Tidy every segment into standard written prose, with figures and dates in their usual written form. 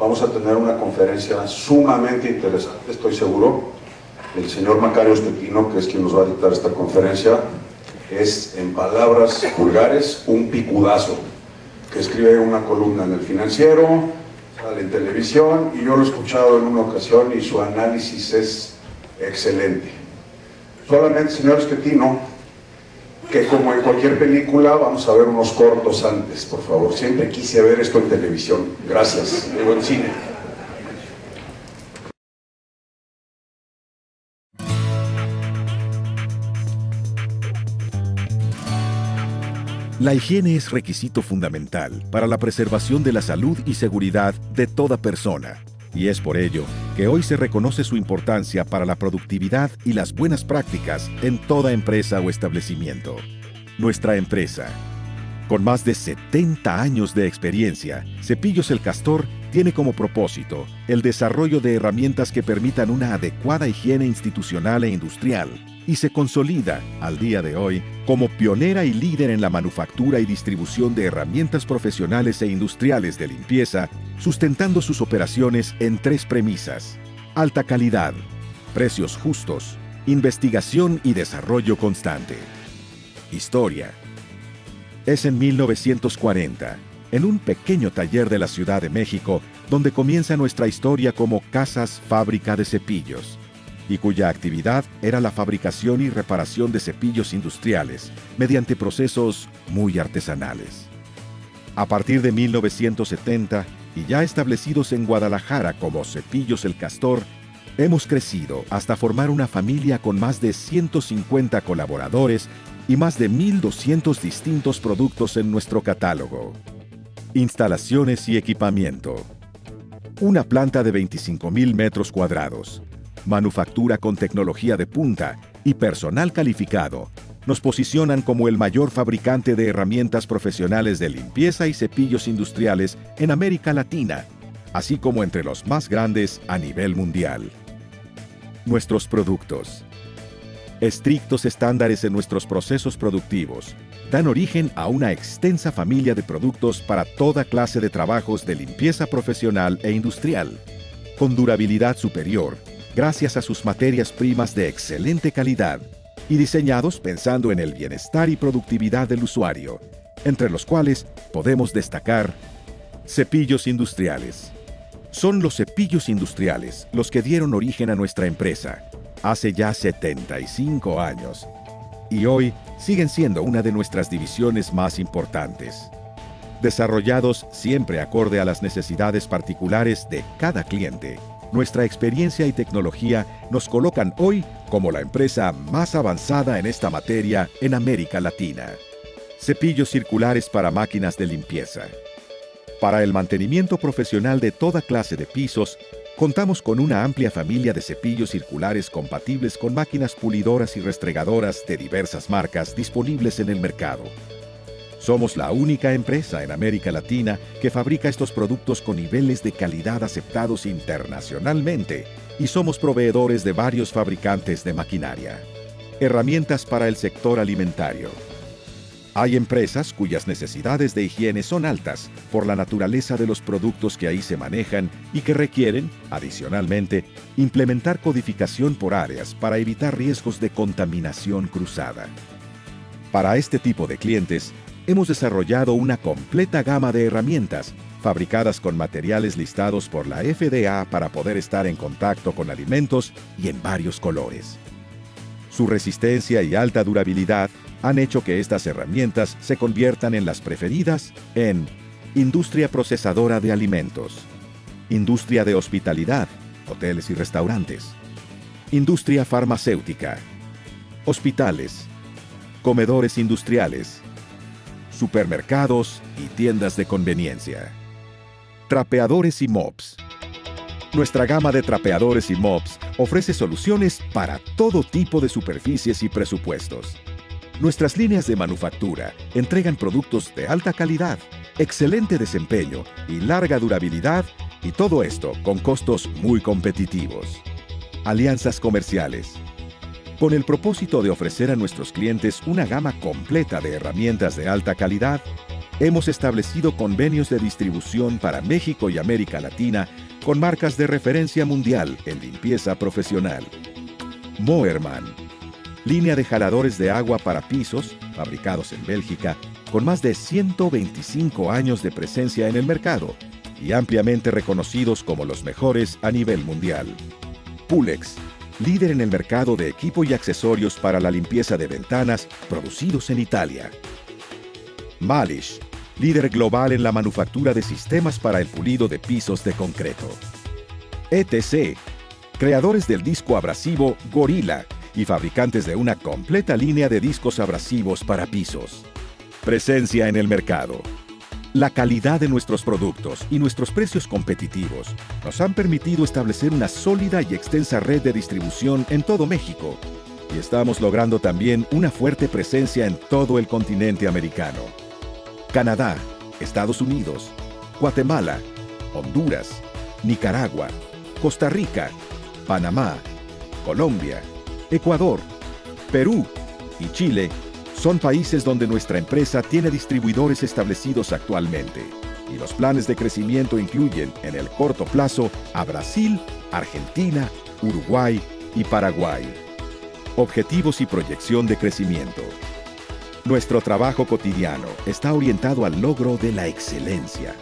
vamos a tener una conferencia sumamente interesante, estoy seguro. El señor Macario Estetino, que es quien nos va a dictar esta conferencia, es, en palabras vulgares, un picudazo, que escribe una columna en El Financiero, sale en televisión, y yo lo he escuchado en una ocasión y su análisis es excelente. Solamente, señor Estetino, que como en cualquier película, vamos a ver unos cortos antes, por favor. Siempre quise ver esto en televisión. Gracias. De buen cine. La higiene es requisito fundamental para la preservación de la salud y seguridad de toda persona, y es por ello que hoy se reconoce su importancia para la productividad y las buenas prácticas en toda empresa o establecimiento. Nuestra empresa, con más de 70 años de experiencia, Cepillos El Castor tiene como propósito el desarrollo de herramientas que permitan una adecuada higiene institucional e industrial, y se consolida, al día de hoy, como pionera y líder en la manufactura y distribución de herramientas profesionales e industriales de limpieza, sustentando sus operaciones en 3 premisas: alta calidad, precios justos, investigación y desarrollo constante. Historia. Es en 1940, en un pequeño taller de la Ciudad de México, donde comienza nuestra historia como Casas Fábrica de Cepillos, y cuya actividad era la fabricación y reparación de cepillos industriales mediante procesos muy artesanales. A partir de 1970, y ya establecidos en Guadalajara como Cepillos El Castor, hemos crecido hasta formar una familia con más de 150 colaboradores y más de 1,200 distintos productos en nuestro catálogo. Instalaciones y equipamiento. Una planta de 25,000 metros cuadrados, manufactura con tecnología de punta y personal calificado nos posicionan como el mayor fabricante de herramientas profesionales de limpieza y cepillos industriales en América Latina, así como entre los más grandes a nivel mundial. Nuestros productos. Estrictos estándares en nuestros procesos productivos dan origen a una extensa familia de productos para toda clase de trabajos de limpieza profesional e industrial, con durabilidad superior, gracias a sus materias primas de excelente calidad y diseñados pensando en el bienestar y productividad del usuario, entre los cuales podemos destacar cepillos industriales. Son los cepillos industriales los que dieron origen a nuestra empresa hace ya 75 años y hoy siguen siendo una de nuestras divisiones más importantes. Desarrollados siempre acorde a las necesidades particulares de cada cliente, nuestra experiencia y tecnología nos colocan hoy como la empresa más avanzada en esta materia en América Latina. Cepillos circulares para máquinas de limpieza. Para el mantenimiento profesional de toda clase de pisos, contamos con una amplia familia de cepillos circulares compatibles con máquinas pulidoras y restregadoras de diversas marcas disponibles en el mercado. Somos la única empresa en América Latina que fabrica estos productos con niveles de calidad aceptados internacionalmente y somos proveedores de varios fabricantes de maquinaria. Herramientas para el sector alimentario. Hay empresas cuyas necesidades de higiene son altas por la naturaleza de los productos que ahí se manejan y que requieren, adicionalmente, implementar codificación por áreas para evitar riesgos de contaminación cruzada. Para este tipo de clientes, hemos desarrollado una completa gama de herramientas fabricadas con materiales listados por la FDA para poder estar en contacto con alimentos y en varios colores. Su resistencia y alta durabilidad han hecho que estas herramientas se conviertan en las preferidas en industria procesadora de alimentos, industria de hospitalidad, hoteles y restaurantes, industria farmacéutica, hospitales, comedores industriales, supermercados y tiendas de conveniencia. Trapeadores y mops. Nuestra gama de trapeadores y mops ofrece soluciones para todo tipo de superficies y presupuestos. Nuestras líneas de manufactura entregan productos de alta calidad, excelente desempeño y larga durabilidad, y todo esto con costos muy competitivos. Alianzas comerciales. Con el propósito de ofrecer a nuestros clientes una gama completa de herramientas de alta calidad, hemos establecido convenios de distribución para México y América Latina con marcas de referencia mundial en limpieza profesional. Moerman, línea de jaladores de agua para pisos, fabricados en Bélgica, con más de 125 años de presencia en el mercado y ampliamente reconocidos como los mejores a nivel mundial. Pulex, líder en el mercado de equipo y accesorios para la limpieza de ventanas, producidos en Italia. Malish, líder global en la manufactura de sistemas para el pulido de pisos de concreto. ETC, creadores del disco abrasivo Gorilla y fabricantes de una completa línea de discos abrasivos para pisos. Presencia en el mercado. La calidad de nuestros productos y nuestros precios competitivos nos han permitido establecer una sólida y extensa red de distribución en todo México, y estamos logrando también una fuerte presencia en todo el continente americano. Canadá, Estados Unidos, Guatemala, Honduras, Nicaragua, Costa Rica, Panamá, Colombia, Ecuador, Perú y Chile son países donde nuestra empresa tiene distribuidores establecidos actualmente, y los planes de crecimiento incluyen, en el corto plazo, a Brasil, Argentina, Uruguay y Paraguay. Objetivos y proyección de crecimiento. Nuestro trabajo cotidiano está orientado al logro de la excelencia.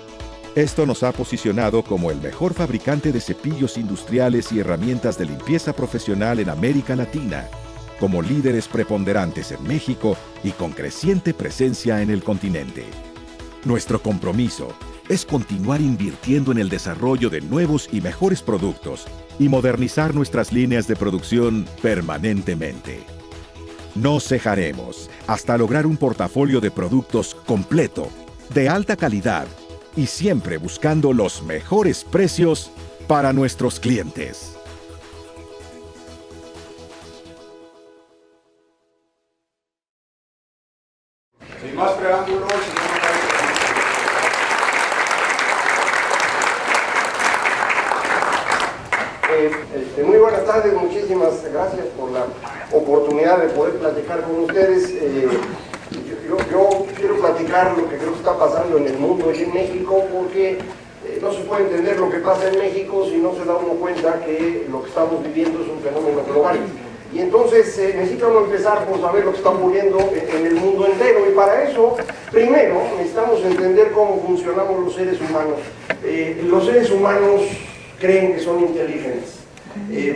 Esto nos ha posicionado como el mejor fabricante de cepillos industriales y herramientas de limpieza profesional en América Latina, como líderes preponderantes en México y con creciente presencia en el continente. Nuestro compromiso es continuar invirtiendo en el desarrollo de nuevos y mejores productos y modernizar nuestras líneas de producción permanentemente. No cejaremos hasta lograr un portafolio de productos completo, de alta calidad y siempre buscando los mejores precios para nuestros clientes. Sin más preámbulos, muy buenas tardes, muchísimas gracias por la oportunidad de poder platicar con ustedes. Yo quiero platicar lo que creo que está pasando en el mundo y en México, porque no se puede entender lo que pasa en México si no se da uno cuenta que lo que estamos viviendo es un fenómeno global. Y entonces necesita uno empezar por saber lo que está ocurriendo en el mundo entero, y para eso, primero, necesitamos entender cómo funcionamos los seres humanos. Los seres humanos creen que son inteligentes,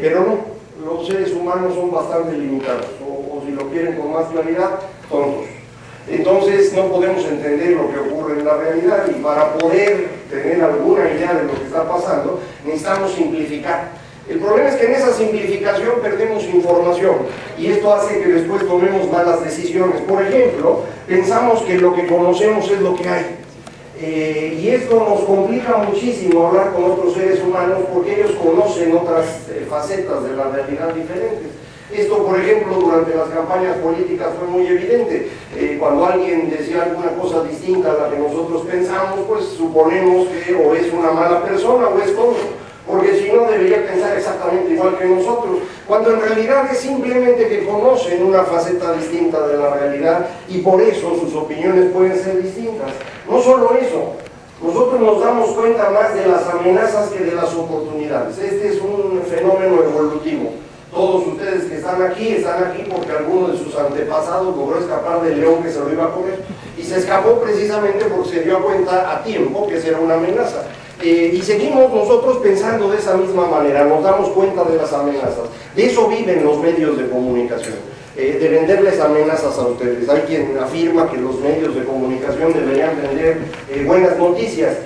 pero no. Los seres humanos son bastante limitados, o si lo quieren con más claridad, tontos. Entonces no podemos entender lo que ocurre en la realidad, y para poder tener alguna idea de lo que está pasando, necesitamos simplificar. El problema es que en esa simplificación perdemos información, y esto hace que después tomemos malas decisiones. Por ejemplo, pensamos que lo que conocemos es lo que hay. Y esto nos complica muchísimo hablar con otros seres humanos, porque ellos conocen otras facetas de la realidad diferentes. Esto, por ejemplo, durante las campañas políticas fue muy evidente. Cuando alguien decía alguna cosa distinta a la que nosotros pensamos, pues suponemos que o es una mala persona o es tonto, porque si no debería pensar exactamente igual que nosotros, cuando en realidad es simplemente que conocen una faceta distinta de la realidad, y por eso sus opiniones pueden ser distintas. No solo eso, nosotros nos damos cuenta más de las amenazas que de las oportunidades. Este es un fenómeno evolutivo. Todos ustedes que están aquí porque alguno de sus antepasados logró escapar del león que se lo iba a comer, y se escapó precisamente porque se dio cuenta a tiempo que esa era una amenaza. Y seguimos nosotros pensando de esa misma manera, nos damos cuenta de las amenazas. De eso viven los medios de comunicación, de venderles amenazas a ustedes. Hay quien afirma que los medios de comunicación deberían vender buenas noticias.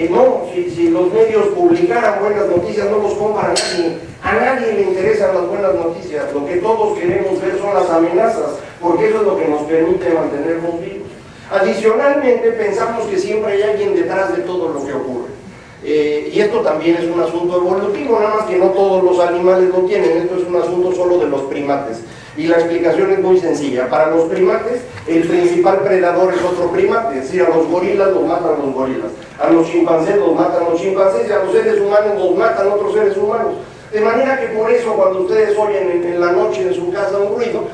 No, si los medios publicaran buenas noticias, no los compra nadie. A nadie le interesan las buenas noticias. Lo que todos queremos ver son las amenazas, porque eso es lo que nos permite mantenernos vivos. Adicionalmente, pensamos que siempre hay alguien detrás de todo lo que ocurre. Y esto también es un asunto evolutivo, nada más que no todos los animales lo tienen. Esto es un asunto solo de los primates, y la explicación es muy sencilla. Para los primates, el principal predador es otro primate. Es decir, a los gorilas los matan los gorilas, a los chimpancés los matan los chimpancés, y a los seres humanos los matan otros seres humanos. De manera que por eso, cuando ustedes oyen en la noche en su casa un ruido,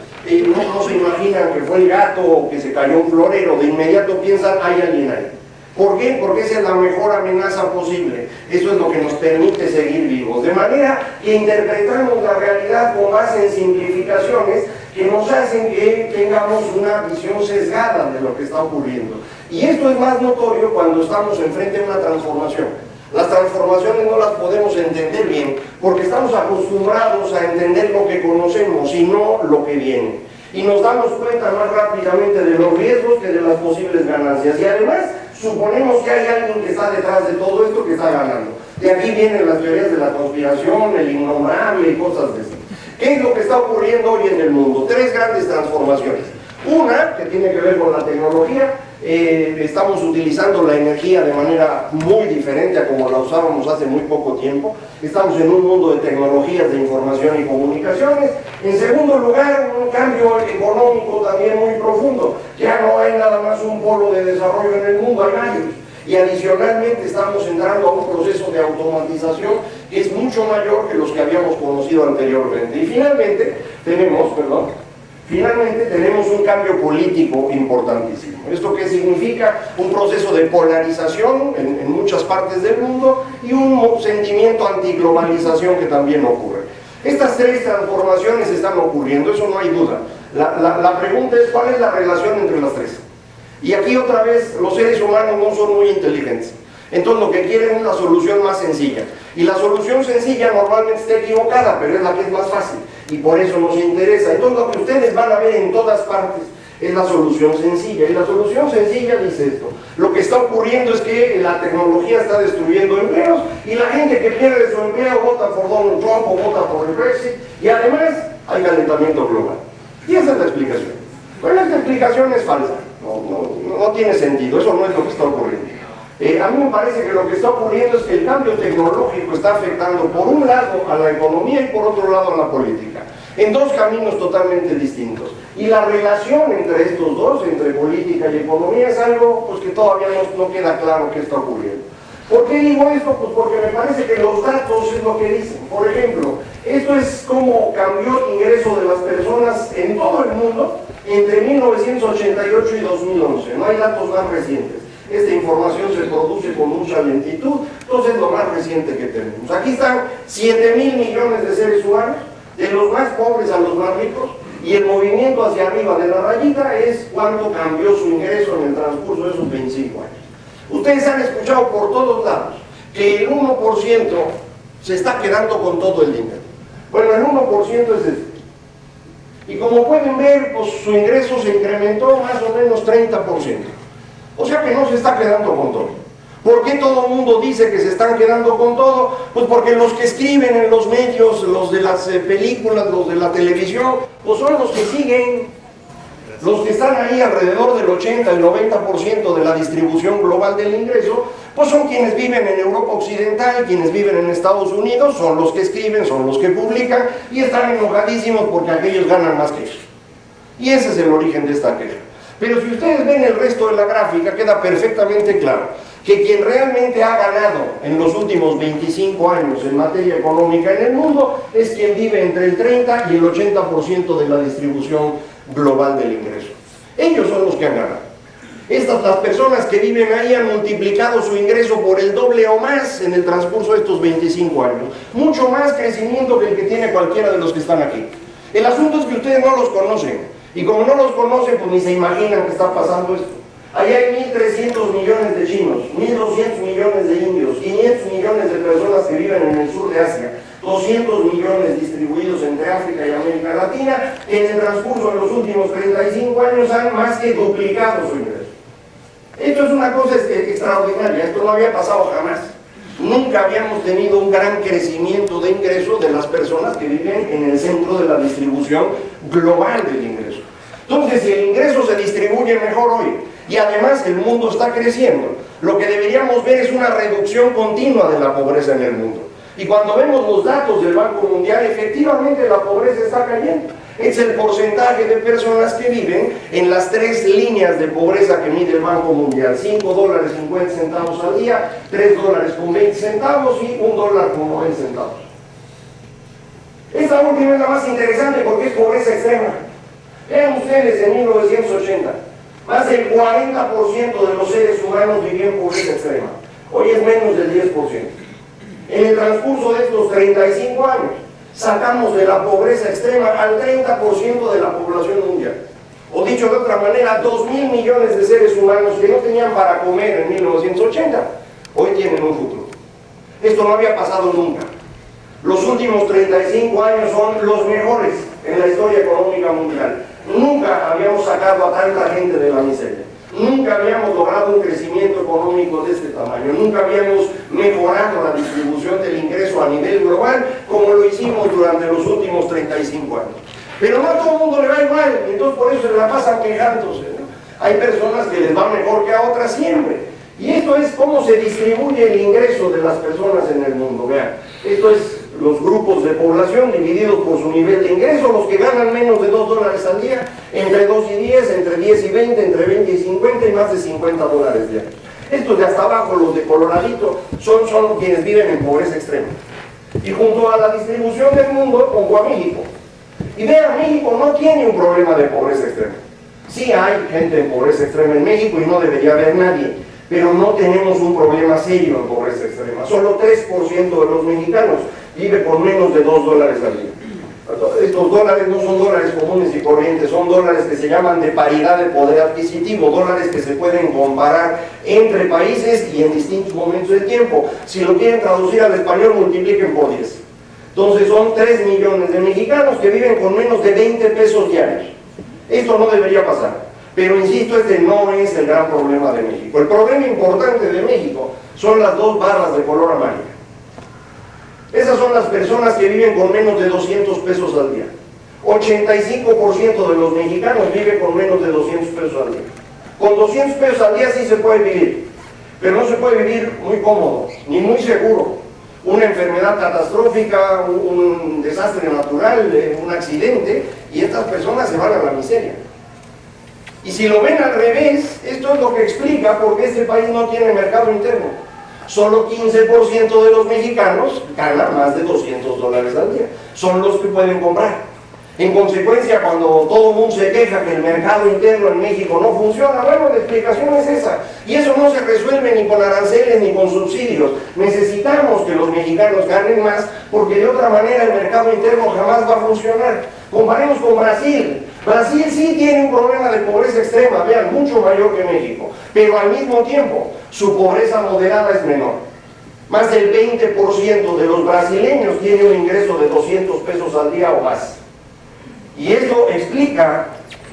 no se imaginan que fue el gato o que se cayó un florero, de inmediato piensan, hay alguien ahí. ¿Por qué? Porque esa es la mejor amenaza posible. Eso es lo que nos permite seguir vivos. De manera que interpretamos la realidad con base en simplificaciones que nos hacen que tengamos una visión sesgada de lo que está ocurriendo. Y esto es más notorio cuando estamos enfrente de una transformación. Las transformaciones no las podemos entender bien porque estamos acostumbrados a entender lo que conocemos y no lo que viene. Y nos damos cuenta más rápidamente de los riesgos que de las posibles ganancias. Y además suponemos que hay alguien que está detrás de todo esto que está ganando. De aquí vienen las teorías de la conspiración, el innombrable y cosas de eso. ¿Qué es lo que está ocurriendo hoy en el mundo? Tres grandes transformaciones. Una, que tiene que ver con la tecnología. Estamos utilizando la energía de manera muy diferente a como la usábamos hace muy poco tiempo. Estamos en un mundo de tecnologías de información y comunicaciones. En segundo lugar, un cambio económico también muy profundo. Ya no hay nada más un polo de desarrollo en el mundo, hay varios. Y adicionalmente estamos entrando a un proceso de automatización que es mucho mayor que los que habíamos conocido anteriormente. Y finalmente tenemos un cambio político importantísimo. ¿Esto qué significa? Un proceso de polarización en muchas partes del mundo y un sentimiento antiglobalización que también ocurre. Estas tres transformaciones están ocurriendo, eso no hay duda. La pregunta es, ¿cuál es la relación entre las tres? Y aquí otra vez, los seres humanos no son muy inteligentes. Entonces lo que quieren es la solución más sencilla. Y la solución sencilla normalmente está equivocada, pero es la que es más fácil. Y por eso nos interesa. Entonces lo que ustedes van a ver en todas partes es la solución sencilla. Y la solución sencilla dice esto. Lo que está ocurriendo es que la tecnología está destruyendo empleos y la gente que pierde su empleo vota por Donald Trump o vota por el Brexit. Y además hay calentamiento global. Y esa es la explicación. Bueno, esta explicación es falsa. No tiene sentido. Eso no es lo que está ocurriendo. A mí me parece que lo que está ocurriendo es que el cambio tecnológico está afectando por un lado a la economía y por otro lado a la política, en dos caminos totalmente distintos. Y la relación entre estos dos, entre política y economía, es algo pues, que todavía no queda claro qué está ocurriendo. ¿Por qué digo esto? Pues porque me parece que los datos es lo que dicen. Por ejemplo, esto es cómo cambió el ingreso de las personas en todo el mundo entre 1988 y 2011. No hay datos más recientes. Esta información se produce con mucha lentitud, entonces es lo más reciente que tenemos. Aquí están 7.000 millones de seres humanos, de los más pobres a los más ricos, y el movimiento hacia arriba de la rayita es cuánto cambió su ingreso en el transcurso de esos 25 años. Ustedes han escuchado por todos lados que el 1% se está quedando con todo el dinero. Bueno, el 1% es este. Y como pueden ver, pues su ingreso se incrementó más o menos 30%. O sea que no se está quedando con todo. ¿Por qué todo el mundo dice que se están quedando con todo? Pues porque los que escriben en los medios, los de las películas, los de la televisión, pues son los que siguen. Los que están ahí alrededor del 80 y 90% de la distribución global del ingreso, pues son quienes viven en Europa Occidental, quienes viven en Estados Unidos, son los que escriben, son los que publican y están enojadísimos porque aquellos ganan más que ellos. Y ese es el origen de esta queja. Pero si ustedes ven el resto de la gráfica, queda perfectamente claro que quien realmente ha ganado en los últimos 25 años en materia económica en el mundo es quien vive entre el 30 y el 80% de la distribución global del ingreso. Ellos son los que han ganado. Las personas que viven ahí han multiplicado su ingreso por el doble o más en el transcurso de estos 25 años. Mucho más crecimiento que el que tiene cualquiera de los que están aquí. El asunto es que ustedes no los conocen. Y como no los conocen, pues ni se imaginan que está pasando esto. Ahí hay 1.300 millones de chinos, 1.200 millones de indios, 500 millones de personas que viven en el sur de Asia, 200 millones distribuidos entre África y América Latina, que en el transcurso de los últimos 35 años han más que duplicado su ingreso. Esto es una cosa extraordinaria, esto no había pasado jamás. Nunca habíamos tenido un gran crecimiento de ingreso de las personas que viven en el centro de la distribución global del ingreso. Entonces, si el ingreso se distribuye mejor hoy y además el mundo está creciendo, lo que deberíamos ver es una reducción continua de la pobreza en el mundo. Y cuando vemos los datos del Banco Mundial, efectivamente la pobreza está cayendo. Es el porcentaje de personas que viven en las tres líneas de pobreza que mide el Banco Mundial: $5.50 al día, $3.20 y $1.90. Esta última es la más interesante porque es pobreza extrema. Vean ustedes, en 1980, más del 40% de los seres humanos vivían en pobreza extrema. Hoy es menos del 10%. En el transcurso de estos 35 años, sacamos de la pobreza extrema al 30% de la población mundial. O dicho de otra manera, 2.000 millones de seres humanos que no tenían para comer en 1980, hoy tienen un futuro. Esto no había pasado nunca. Los últimos 35 años son los mejores en la historia económica mundial. Nunca habíamos sacado a tanta gente de la miseria. Nunca habíamos logrado un crecimiento económico de este tamaño. Nunca habíamos mejorado la distribución del ingreso a nivel global como lo hicimos durante los últimos 35 años. Pero no a todo el mundo le va igual, entonces por eso se la pasan quejándose, ¿no? Hay personas que les va mejor que a otras siempre. Y esto es cómo se distribuye el ingreso de las personas en el mundo. Vean, esto es los grupos de población divididos por su nivel de ingreso, los que ganan menos de $2 al día, entre 2 y 10, entre 10 y 20, entre 20 y 50 y más de $50 diarios. Estos de hasta abajo, los de coloradito, son quienes viven en pobreza extrema. Y junto a la distribución del mundo, pongo a México. Y vean, México no tiene un problema de pobreza extrema. Sí hay gente en pobreza extrema en México y no debería haber nadie, pero no tenemos un problema serio en pobreza extrema. Solo 3% de los mexicanos vive con menos de $2 al día. Estos dólares no son dólares comunes y corrientes, son dólares que se llaman de paridad de poder adquisitivo, dólares que se pueden comparar entre países y en distintos momentos del tiempo. Si lo quieren traducir al español, multipliquen por 10. Entonces son 3 millones de mexicanos que viven con menos de 20 pesos diarios. Esto no debería pasar. Pero insisto, este no es el gran problema de México. El problema importante de México son las 2 barras de color amarillo. Esas son las personas que viven con menos de 200 pesos al día. 85% de los mexicanos viven con menos de 200 pesos al día. Con 200 pesos al día sí se puede vivir, pero no se puede vivir muy cómodo, ni muy seguro. Una enfermedad catastrófica, un desastre natural, un accidente, y estas personas se van a la miseria. Y si lo ven al revés, esto es lo que explica por qué este país no tiene mercado interno. Solo 15% de los mexicanos ganan más de $200 al día. Son los que pueden comprar. En consecuencia, cuando todo el mundo se queja que el mercado interno en México no funciona, bueno, la explicación es esa. Y eso no se resuelve ni con aranceles ni con subsidios. Necesitamos que los mexicanos ganen más, porque de otra manera el mercado interno jamás va a funcionar. Comparemos con Brasil. Brasil sí tiene un problema de pobreza extrema, vean, mucho mayor que México, pero al mismo tiempo su pobreza moderada es menor. Más del 20% de los brasileños tiene un ingreso de 200 pesos al día o más. Y esto explica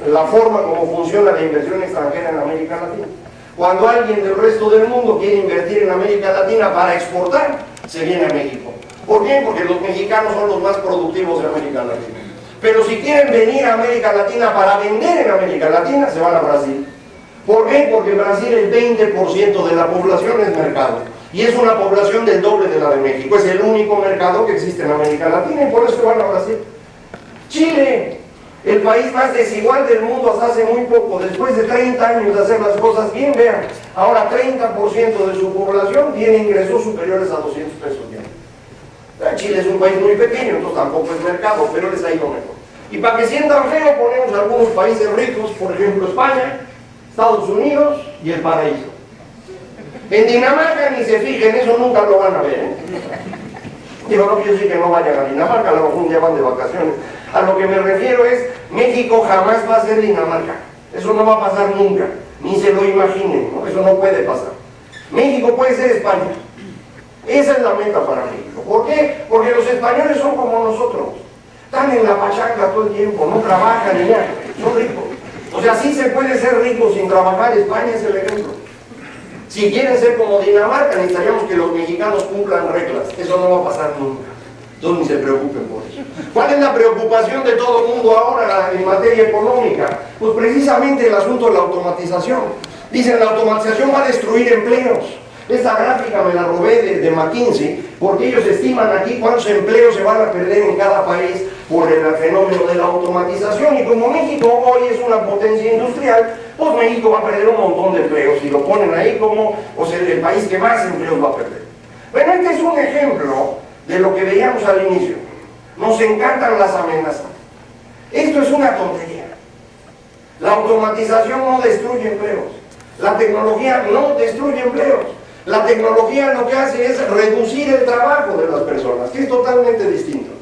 la forma como funciona la inversión extranjera en América Latina. Cuando alguien del resto del mundo quiere invertir en América Latina para exportar, se viene a México. ¿Por qué? Porque los mexicanos son los más productivos de América Latina. Pero si quieren venir a América Latina para vender en América Latina, se van a Brasil. ¿Por qué? Porque en Brasil el 20% de la población es mercado. Y es una población del doble de la de México. Es el único mercado que existe en América Latina y por eso van a Brasil. Chile, el país más desigual del mundo hasta hace muy poco, después de 30 años de hacer las cosas bien, vean, ahora 30% de su población tiene ingresos superiores a 200 pesos diarios. Chile es un país muy pequeño, entonces tampoco es mercado, pero les ha ido mejor. Y para que sientan feo, ponemos algunos países ricos, por ejemplo España, Estados Unidos y el paraíso. En Dinamarca ni se fijen, eso nunca lo van a ver, ¿eh? Digo, no quiero decir que no vayan a Dinamarca, a lo mejor un día van de vacaciones. A lo que me refiero es, México jamás va a ser Dinamarca. Eso no va a pasar nunca, ni se lo imaginen, ¿no? Eso no puede pasar. México puede ser España. Esa es la meta para México. ¿Por qué? Porque los españoles son como nosotros. Están en la pachanga todo el tiempo, no trabajan ni nada, son ricos. O sea, sí se puede ser rico sin trabajar, España es el ejemplo. Si quieren ser como Dinamarca, necesitaríamos que los mexicanos cumplan reglas. Eso no va a pasar nunca. Entonces ni se preocupen por eso. ¿Cuál es la preocupación de todo el mundo ahora en materia económica? Pues precisamente el asunto de la automatización. Dicen, la automatización va a destruir empleos. Esta gráfica me la robé de McKinsey, porque ellos estiman aquí cuántos empleos se van a perder en cada país por el fenómeno de la automatización. Y como México hoy es una potencia industrial, pues México va a perder un montón de empleos. Y lo ponen ahí como, o sea, el país que más empleos va a perder. Bueno, este es un ejemplo de lo que veíamos al inicio. Nos encantan las amenazas. Esto es una tontería. La automatización no destruye empleos. La tecnología no destruye empleos. La tecnología lo que hace es reducir el trabajo de las personas, que es totalmente distinto.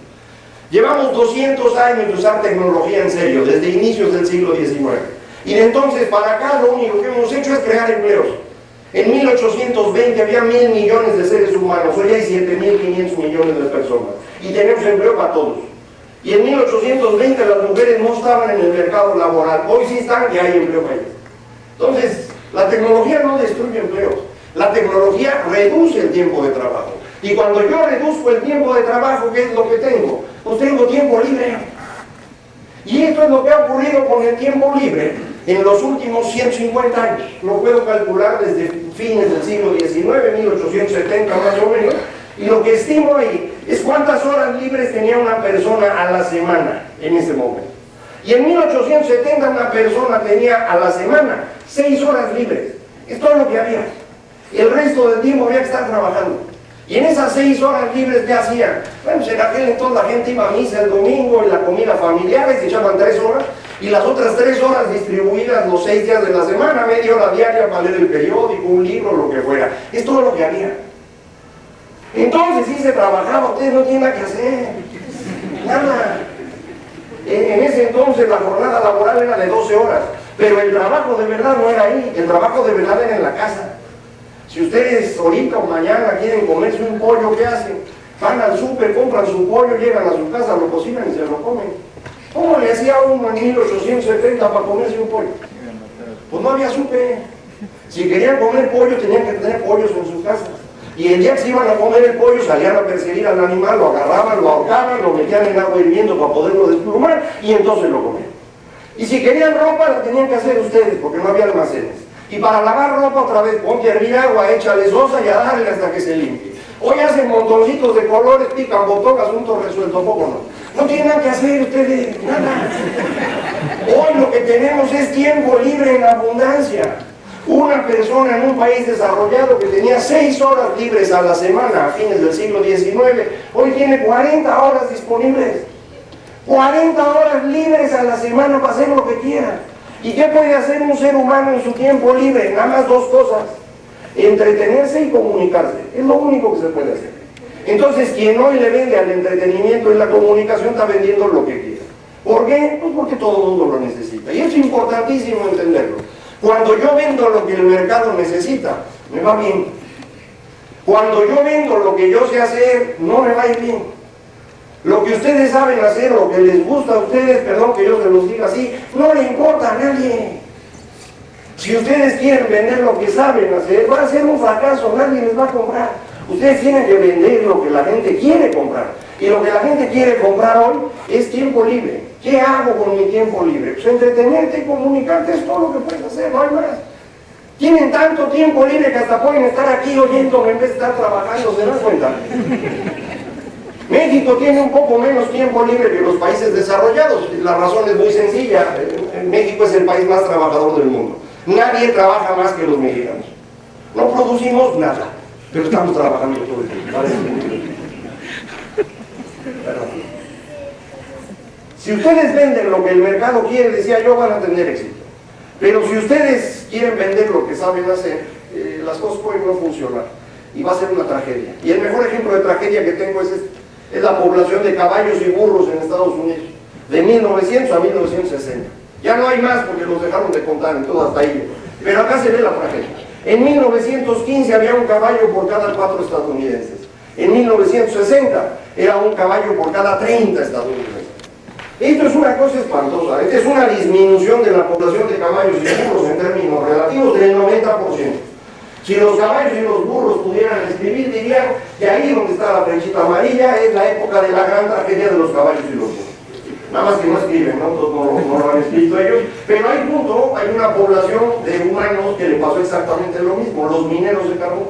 Llevamos 200 años de usar tecnología en serio, desde inicios del siglo XIX. Y de entonces para acá lo único que hemos hecho es crear empleos. En 1820 había 1.000 millones de seres humanos, hoy hay 7.500 millones de personas. Y tenemos empleo para todos. Y en 1820 las mujeres no estaban en el mercado laboral, hoy sí están y hay empleo para ellas. Entonces, la tecnología no destruye empleos, la tecnología reduce el tiempo de trabajo. Y cuando yo reduzco el tiempo de trabajo, ¿qué es lo que tengo? Pues tengo tiempo libre. Y esto es lo que ha ocurrido con el tiempo libre en los últimos 150 años. Lo puedo calcular desde fines del siglo XIX, 1870 más o menos. Y lo que estimo ahí es cuántas horas libres tenía una persona a la semana en ese momento. Y en 1870 una persona tenía a la semana 6 horas libres. Es todo lo que había. El resto del tiempo había que estar trabajando. Y en esas 6 horas libres, ¿qué hacían? Bueno, pues en aquel entonces la gente iba a misa el domingo, en la comida familiar, se echaban 3 horas, y las otras 3 horas distribuidas los 6 días de la semana, media hora diaria para leer el periódico, un libro, lo que fuera. Es todo lo que había. Entonces sí se trabajaba, ustedes no tienen nada que hacer, nada. En ese entonces la jornada laboral era de 12 horas, pero el trabajo de verdad no era ahí, el trabajo de verdad era en la casa. Si ustedes ahorita o mañana quieren comerse un pollo, ¿qué hacen? Van al súper, compran su pollo, llegan a su casa, lo cocinan y se lo comen. ¿Cómo le hacía uno en 1870 para comerse un pollo? Pues no había súper. Si querían comer pollo, tenían que tener pollos en su casa. Y el día que se iban a comer el pollo, salían a perseguir al animal, lo agarraban, lo ahorcaban, lo metían en agua hirviendo para poderlo desplumar y entonces lo comían. Y si querían ropa, la tenían que hacer ustedes, porque no había almacenes. Y para lavar ropa otra vez, ponte a hervir agua, échale sosa y a darle hasta que se limpie. Hoy hacen montoncitos de colores, pican botón, asunto resuelto, poco no. No tienen nada que hacer ustedes, nada. Hoy lo que tenemos es tiempo libre en abundancia. Una persona en un país desarrollado que tenía 6 horas libres a la semana a fines del siglo XIX, hoy tiene 40 horas disponibles. 40 horas libres a la semana para hacer lo que quiera. ¿Y qué puede hacer un ser humano en su tiempo libre? Nada más 2 cosas: entretenerse y comunicarse. Es lo único que se puede hacer. Entonces, quien hoy le vende al entretenimiento y la comunicación está vendiendo lo que quiera. ¿Por qué? Pues porque todo el mundo lo necesita. Y es importantísimo entenderlo. Cuando yo vendo lo que el mercado necesita, me va bien. Cuando yo vendo lo que yo sé hacer, no me va a ir bien. Lo que ustedes saben hacer, lo que les gusta a ustedes, perdón que yo se los diga así, no le importa a nadie. Si ustedes quieren vender lo que saben hacer, va a ser un fracaso, nadie les va a comprar. Ustedes tienen que vender lo que la gente quiere comprar. Y lo que la gente quiere comprar hoy es tiempo libre. ¿Qué hago con mi tiempo libre? Pues entretenerte y comunicarte es todo lo que puedes hacer, no hay más. Tienen tanto tiempo libre que hasta pueden estar aquí oyéndome en vez de estar trabajando, ¿se dan cuenta? México tiene un poco menos tiempo libre que los países desarrollados. La razón es muy sencilla. México es el país más trabajador del mundo. Nadie trabaja más que los mexicanos. No producimos nada, pero estamos trabajando todo el tiempo. Si ustedes venden lo que el mercado quiere, decía yo, van a tener éxito. Pero si ustedes quieren vender lo que saben hacer, las cosas pueden no funcionar. Y va a ser una tragedia. Y el mejor ejemplo de tragedia que tengo es la población de caballos y burros en Estados Unidos, de 1900 a 1960. Ya no hay más porque los dejaron de contar, en todo hasta ahí. Pero acá se ve la tragedia. En 1915 había un caballo por cada 4 estadounidenses. En 1960 era un caballo por cada 30 estadounidenses. Esto es una cosa espantosa. Esta es una disminución de la población de caballos y burros en términos relativos del 90%. Si los caballos y los burros pudieran escribir, dirían que ahí donde está la flechita amarilla es la época de la gran tragedia de los caballos y los burros. Nada más que no escriben, ¿no? No lo han escrito ellos. Pero hay punto, hay una población de humanos que le pasó exactamente lo mismo. Los mineros de carbón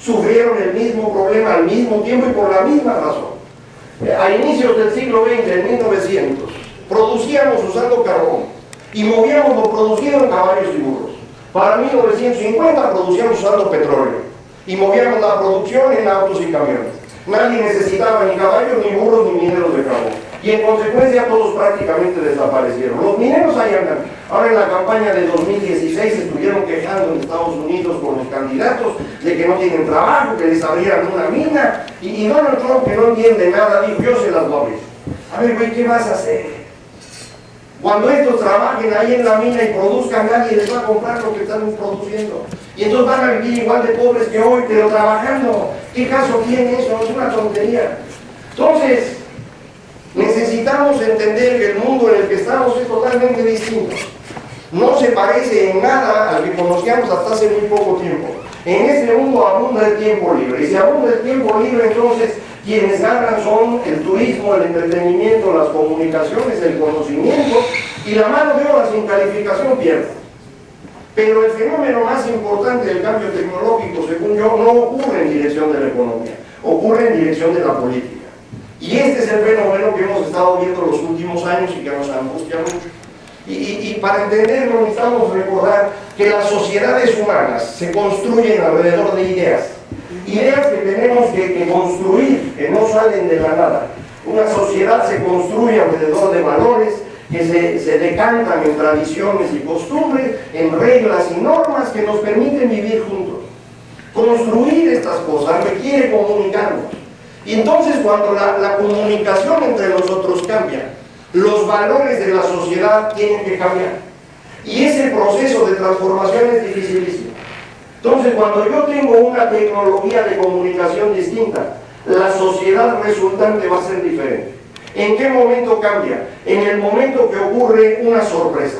sufrieron el mismo problema al mismo tiempo y por la misma razón. A inicios del siglo XX, en 1900, producíamos usando carbón y movíamos lo producido en caballos y burros. Para 1950 producíamos usando petróleo y movíamos la producción en autos y camiones. Nadie necesitaba ni caballos, ni burros, ni mineros de carbón. y en consecuencia todos prácticamente desaparecieron. Los mineros ahí andan. Ahora en la campaña de 2016 estuvieron quejando en Estados Unidos con los candidatos de que no tienen trabajo, que les abrieran una mina, y Donald Trump, que no entiende nada, dijo: yo se las voy a abrir. A ver, güey, ¿qué vas a hacer? Cuando estos trabajen ahí en la mina y produzcan, nadie les va a comprar lo que están produciendo. Y entonces van a vivir igual de pobres que hoy, pero trabajando. ¿Qué caso tiene eso? Es una tontería. Entonces, necesitamos entender que el mundo en el que estamos es totalmente distinto. No se parece en nada al que conocíamos hasta hace muy poco tiempo. En este mundo abunda el tiempo libre. Y si abunda el tiempo libre, entonces quienes ganan son el turismo, el entretenimiento, las comunicaciones, el conocimiento, y la mano de obra sin calificación pierde. Pero el fenómeno más importante del cambio tecnológico, según yo, no ocurre en dirección de la economía, ocurre en dirección de la política. Y este es el fenómeno que hemos estado viendo los últimos años y que nos angustia mucho. Y para entenderlo necesitamos recordar que las sociedades humanas se construyen alrededor de ideas. Ideas que tenemos que construir, que no salen de la nada. Una sociedad se construye alrededor de valores que se decantan en tradiciones y costumbres, en reglas y normas que nos permiten vivir juntos. Construir estas cosas requiere comunicarnos. Y entonces cuando la comunicación entre nosotros cambia, los valores de la sociedad tienen que cambiar. Y ese proceso de transformación es dificilísimo. Entonces, cuando yo tengo una tecnología de comunicación distinta, la sociedad resultante va a ser diferente. ¿En qué momento cambia? En el momento que ocurre una sorpresa,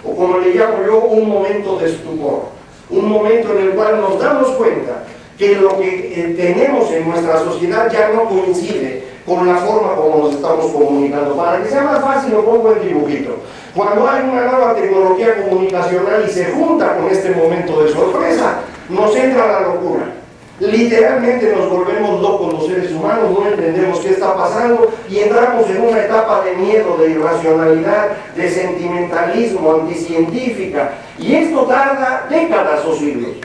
o como le llamo yo, un momento de estupor, un momento en el cual nos damos cuenta que lo que tenemos en nuestra sociedad ya no coincide con la forma como nos estamos comunicando. Para que sea más fácil, lo pongo en dibujito. Cuando hay una nueva tecnología comunicacional y se junta con este momento de sorpresa, nos entra la locura. Literalmente nos volvemos locos los seres humanos, no entendemos qué está pasando y entramos en una etapa de miedo, de irracionalidad, de sentimentalismo, anticientífica. Y esto tarda décadas o siglos,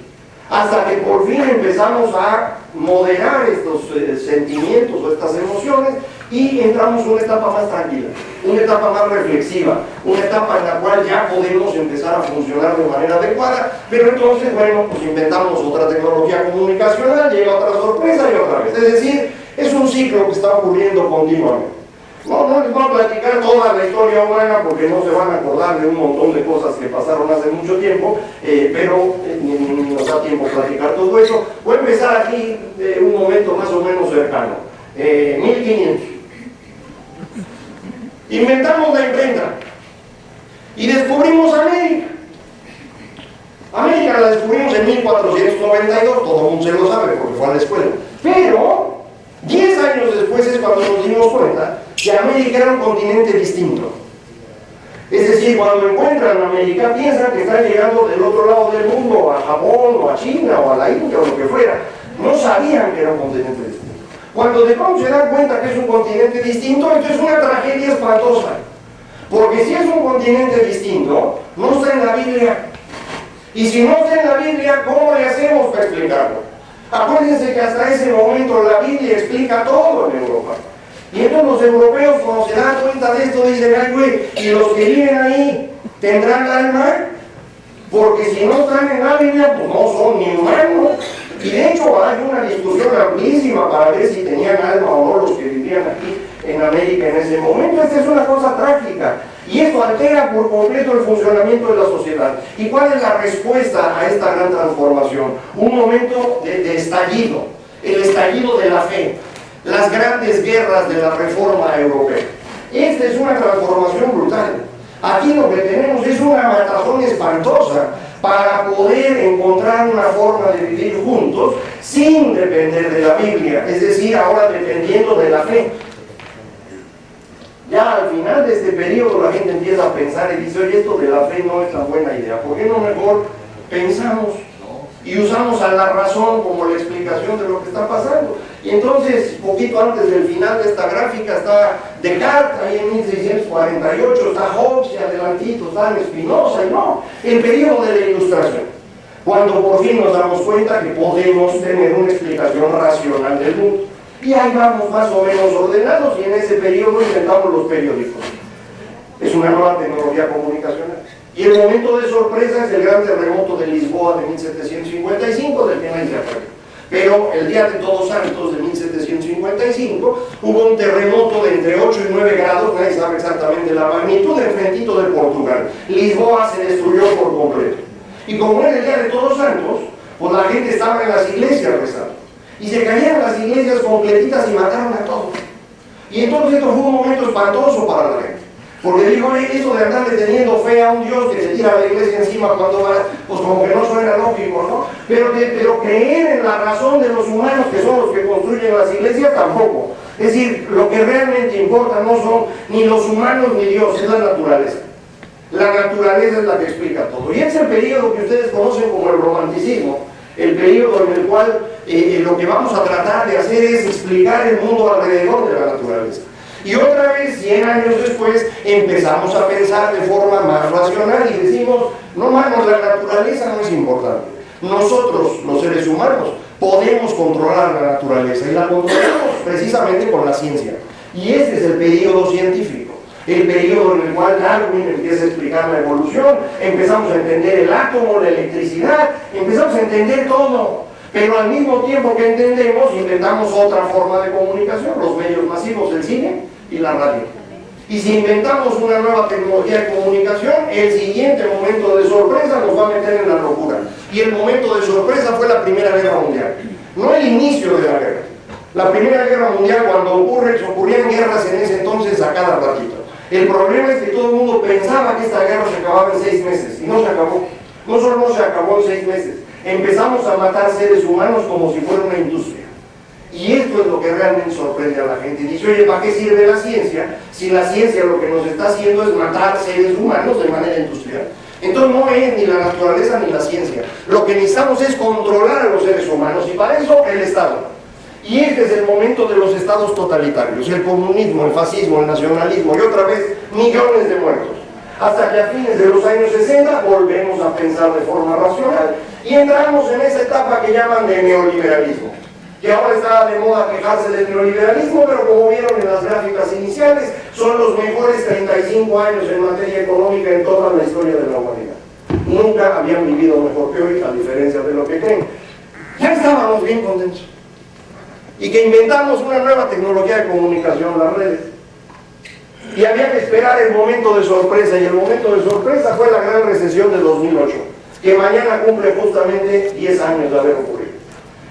hasta que por fin empezamos a moderar estos sentimientos o estas emociones y entramos en una etapa más tranquila, una etapa más reflexiva, una etapa en la cual ya podemos empezar a funcionar de manera adecuada, pero entonces, bueno, pues inventamos otra tecnología comunicacional, llega otra sorpresa y otra vez. Es decir, es un ciclo que está ocurriendo continuamente. No les voy a platicar toda la historia humana porque no se van a acordar de un montón de cosas que pasaron hace mucho tiempo, pero ni nos da tiempo platicar todo eso. Voy a empezar aquí de un momento más o menos cercano, 1500. Inventamos la imprenta y descubrimos América. América la descubrimos en 1492, todo el mundo se lo sabe porque fue a la escuela. Pero 10 años después es cuando nos dimos cuenta que América era un continente distinto. Es decir, cuando encuentran América piensan que están llegando del otro lado del mundo, a Japón o a China o a la India o lo que fuera. No sabían que era un continente distinto. Cuando de pronto se dan cuenta que es un continente distinto, esto es una tragedia espantosa. Porque si es un continente distinto, no está en la Biblia. Y si no está en la Biblia, ¿cómo le hacemos para explicarlo? Acuérdense que hasta ese momento la Biblia explica todo en Europa. Y entonces los europeos, cuando se dan cuenta de esto, dicen: ay, güey, y los que viven ahí tendrán alma, porque si no están en la Biblia, pues no son ni humanos. Y de hecho hay una discusión amplísima para ver si tenían alma o no los que vivían aquí en América en ese momento. Esta es una cosa trágica. Y esto altera por completo el funcionamiento de la sociedad. ¿Y cuál es la respuesta a esta gran transformación? Un momento de estallido, el estallido de la fe, las grandes guerras de la reforma europea. Esta es una transformación brutal. Aquí lo que tenemos es una matazón espantosa para poder encontrar una forma de vivir juntos sin depender de la Biblia, es decir, ahora dependiendo de la fe. Ya al final de este periodo la gente empieza a pensar y dice: oye, esto de la fe no es tan buena idea, ¿por qué no mejor pensamos y usamos a la razón como la explicación de lo que está pasando? Y entonces, poquito antes del final de esta gráfica está Descartes, ahí en 1648, está Hobbes y adelantito está Spinoza, y no, el periodo de la Ilustración, cuando por fin nos damos cuenta que podemos tener una explicación racional del mundo. Y ahí vamos más o menos ordenados y en ese periodo inventamos los periódicos. Es una nueva tecnología comunicacional. Y el momento de sorpresa es el gran terremoto de Lisboa de 1755, del que nadie se acuerda. Pero el día de Todos Santos de 1755 hubo un terremoto de entre 8 y 9 grados, nadie sabe exactamente la magnitud, enfrentito de Portugal. Lisboa se destruyó por completo. Y como era el día de Todos Santos, pues la gente estaba en las iglesias rezando. Y se caían las iglesias completitas y mataron a todos. Y entonces esto fue un momento espantoso para la gente. Porque digo, eso de andarle teniendo fe a un Dios que se tira a la iglesia encima cuando va, pues como que no suena lógico, ¿no? Pero creer en la razón de los humanos, que son los que construyen las iglesias, tampoco. Es decir, lo que realmente importa no son ni los humanos ni Dios, es la naturaleza. La naturaleza es la que explica todo. Y es el periodo que ustedes conocen como el romanticismo, el periodo en el cual lo que vamos a tratar de hacer es explicar el mundo alrededor de la naturaleza. Y otra vez, 100 años después, empezamos a pensar de forma más racional y decimos, no, manos, la naturaleza no es importante. Nosotros, los seres humanos, podemos controlar la naturaleza y la controlamos precisamente con la ciencia. Y este es el periodo científico, el periodo en el cual Darwin empieza a explicar la evolución, empezamos a entender el átomo, la electricidad, empezamos a entender todo. Pero al mismo tiempo que entendemos, inventamos otra forma de comunicación, los medios masivos, el cine y la radio. Y si inventamos una nueva tecnología de comunicación, el siguiente momento de sorpresa nos va a meter en la locura. Y el momento de sorpresa fue la Primera Guerra Mundial, no el inicio de la guerra. La Primera Guerra Mundial, cuando ocurrían guerras en ese entonces a cada ratito. El problema es que todo el mundo pensaba que esta guerra se acababa en 6 meses, y no se acabó. No solo no se acabó en 6 meses, empezamos a matar seres humanos como si fuera una industria. Y esto es lo que realmente sorprende a la gente. Dice, oye, ¿para qué sirve la ciencia? Si la ciencia lo que nos está haciendo es matar seres humanos de manera industrial. Entonces no es ni la naturaleza ni la ciencia. Lo que necesitamos es controlar a los seres humanos y para eso el Estado. Y este es el momento de los estados totalitarios, el comunismo, el fascismo, el nacionalismo y otra vez millones de muertos. Hasta que a fines de los años 60 volvemos a pensar de forma racional y entramos en esa etapa que llaman de neoliberalismo. Que ahora está de moda quejarse del neoliberalismo, pero como vieron en las gráficas iniciales, son los mejores 35 años en materia económica en toda la historia de la humanidad. Nunca habían vivido mejor que hoy, a diferencia de lo que creen. Ya estábamos bien contentos. Y que inventamos una nueva tecnología de comunicación, las redes. Y había que esperar el momento de sorpresa, y el momento de sorpresa fue la gran recesión de 2008, que mañana cumple justamente 10 años de haber ocurrido.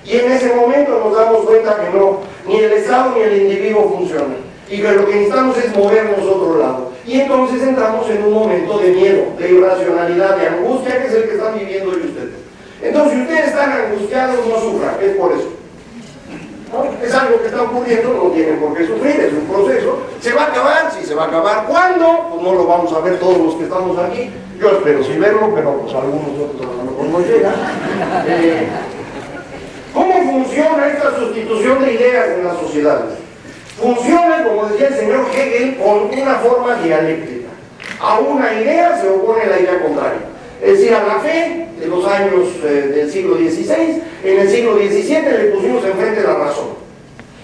Y en ese momento nos damos cuenta que no, ni el Estado ni el individuo funcionan, y que lo que necesitamos es movernos a otro lado. Y entonces entramos en un momento de miedo, de irracionalidad, de angustia, que es el que están viviendo hoy ustedes. Entonces, si ustedes están angustiados, no sufran, es por eso. ¿No? Es algo que está ocurriendo, no tienen por qué sufrir, es un proceso. ¿Se va a acabar? Sí, se va a acabar. ¿Cuándo? Pues no lo vamos a ver todos los que estamos aquí. Yo espero sí verlo, pero pues algunos otros a lo mejor no llegan. ¿Cómo funciona esta sustitución de ideas en las sociedades? Funciona, como decía el señor Hegel, con una forma dialéctica. A una idea se opone la idea contraria. Es decir, a la fe de los años del siglo XVI, en el siglo XVII le pusimos enfrente la razón.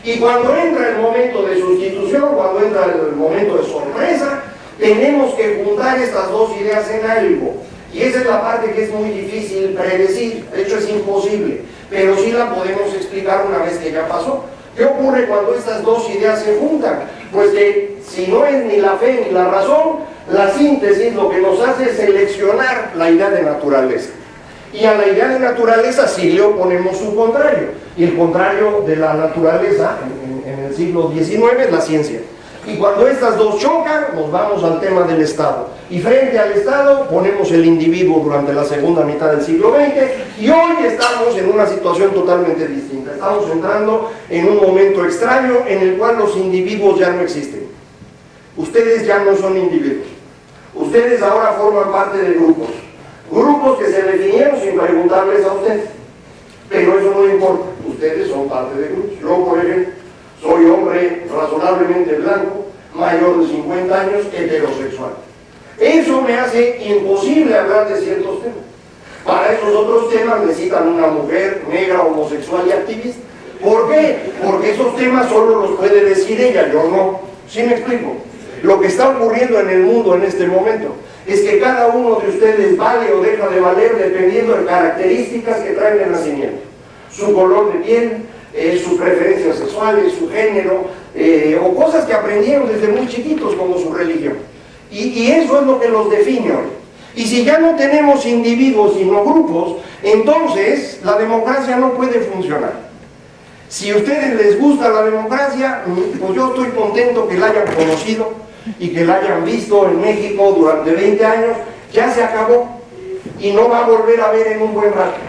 Y cuando entra el momento de sustitución, cuando entra el momento de sorpresa, tenemos que juntar estas dos ideas en algo. Y esa es la parte que es muy difícil predecir, de hecho es imposible, pero sí la podemos explicar una vez que ya pasó. ¿Qué ocurre cuando estas dos ideas se juntan? Pues que si no es ni la fe ni la razón, la síntesis lo que nos hace es seleccionar la idea de naturaleza. Y a la idea de naturaleza sí le oponemos su contrario. Y el contrario de la naturaleza en el siglo XIX es la ciencia. Y cuando estas dos chocan, nos vamos al tema del Estado. Y frente al Estado ponemos el individuo durante la segunda mitad del siglo XX, y hoy estamos en una situación totalmente distinta. Estamos entrando en un momento extraño en el cual los individuos ya no existen. Ustedes ya no son individuos. Ustedes ahora forman parte de grupos. Grupos que se definieron sin preguntarles a ustedes. Pero eso no importa. Ustedes son parte de grupos. Yo, por ejemplo, soy hombre razonablemente blanco, mayor de 50 años, heterosexual. Eso me hace imposible hablar de ciertos temas. Para esos otros temas necesitan una mujer negra, homosexual y activista. ¿Por qué? Porque esos temas solo los puede decir ella, yo no. ¿Sí me explico? Lo que está ocurriendo en el mundo en este momento es que cada uno de ustedes vale o deja de valer dependiendo de características que traen de nacimiento. Su color de piel, sus preferencias sexuales, su género, o cosas que aprendieron desde muy chiquitos como su religión. Y eso es lo que los define hoy. Y si ya no tenemos individuos sino grupos, entonces la democracia no puede funcionar. Si a ustedes les gusta la democracia, pues yo estoy contento que la hayan conocido y que la hayan visto en México durante 20 años, ya se acabó y no va a volver a ver en un buen rato.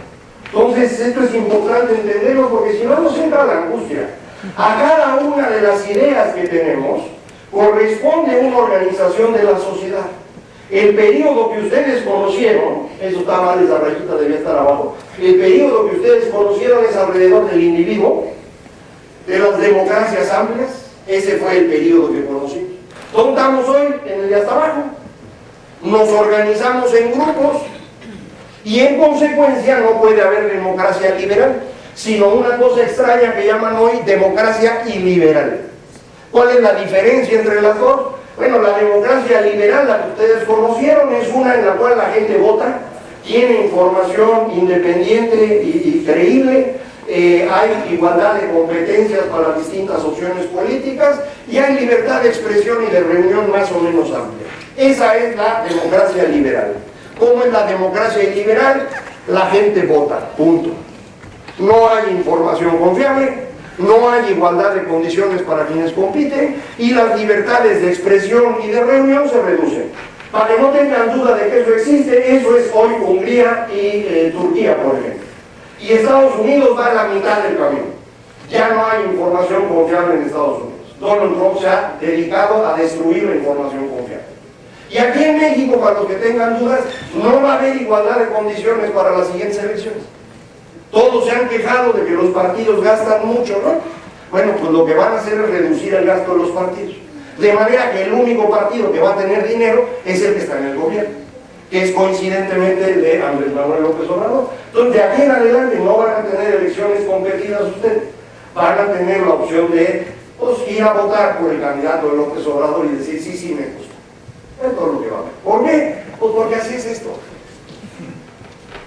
Entonces esto es importante entenderlo porque si no nos entra la angustia. A cada una de las ideas que tenemos corresponde una organización de la sociedad. El periodo que ustedes conocieron, eso está mal, esa rayita debía estar abajo, el periodo que ustedes conocieron es alrededor del individuo, de las democracias amplias, ese fue el periodo que conocimos. ¿Dónde estamos hoy? En el de hasta abajo. Nos organizamos en grupos y en consecuencia no puede haber democracia liberal, sino una cosa extraña que llaman hoy democracia iliberal. ¿Cuál es la diferencia entre las dos? Bueno, la democracia liberal, la que ustedes conocieron, es una en la cual la gente vota, tiene información independiente y creíble, hay igualdad de competencias para las distintas opciones políticas y hay libertad de expresión y de reunión más o menos amplia. Esa es la democracia liberal. ¿Cómo es la democracia liberal? La gente vota, punto. No hay información confiable, no hay igualdad de condiciones para quienes compiten y las libertades de expresión y de reunión se reducen. Para que no tengan duda de que eso existe, eso es hoy Hungría y Turquía, por ejemplo. Y Estados Unidos va a la mitad del camino. Ya no hay información confiable en Estados Unidos. Donald Trump se ha dedicado a destruir la información confiable. Y aquí en México, para los que tengan dudas, no va a haber igualdad de condiciones para las siguientes elecciones. Todos se han quejado de que los partidos gastan mucho, ¿no? Bueno, pues lo que van a hacer es reducir el gasto de los partidos. De manera que el único partido que va a tener dinero es el que está en el gobierno, que es coincidentemente el de Andrés Manuel López Obrador. Entonces, de aquí en adelante no van a tener elecciones competidas ustedes. Van a tener la opción de pues, ir a votar por el candidato de López Obrador y decir, sí, sí, me gusta. Es todo lo que va a haber. ¿Por qué? Pues porque así es esto.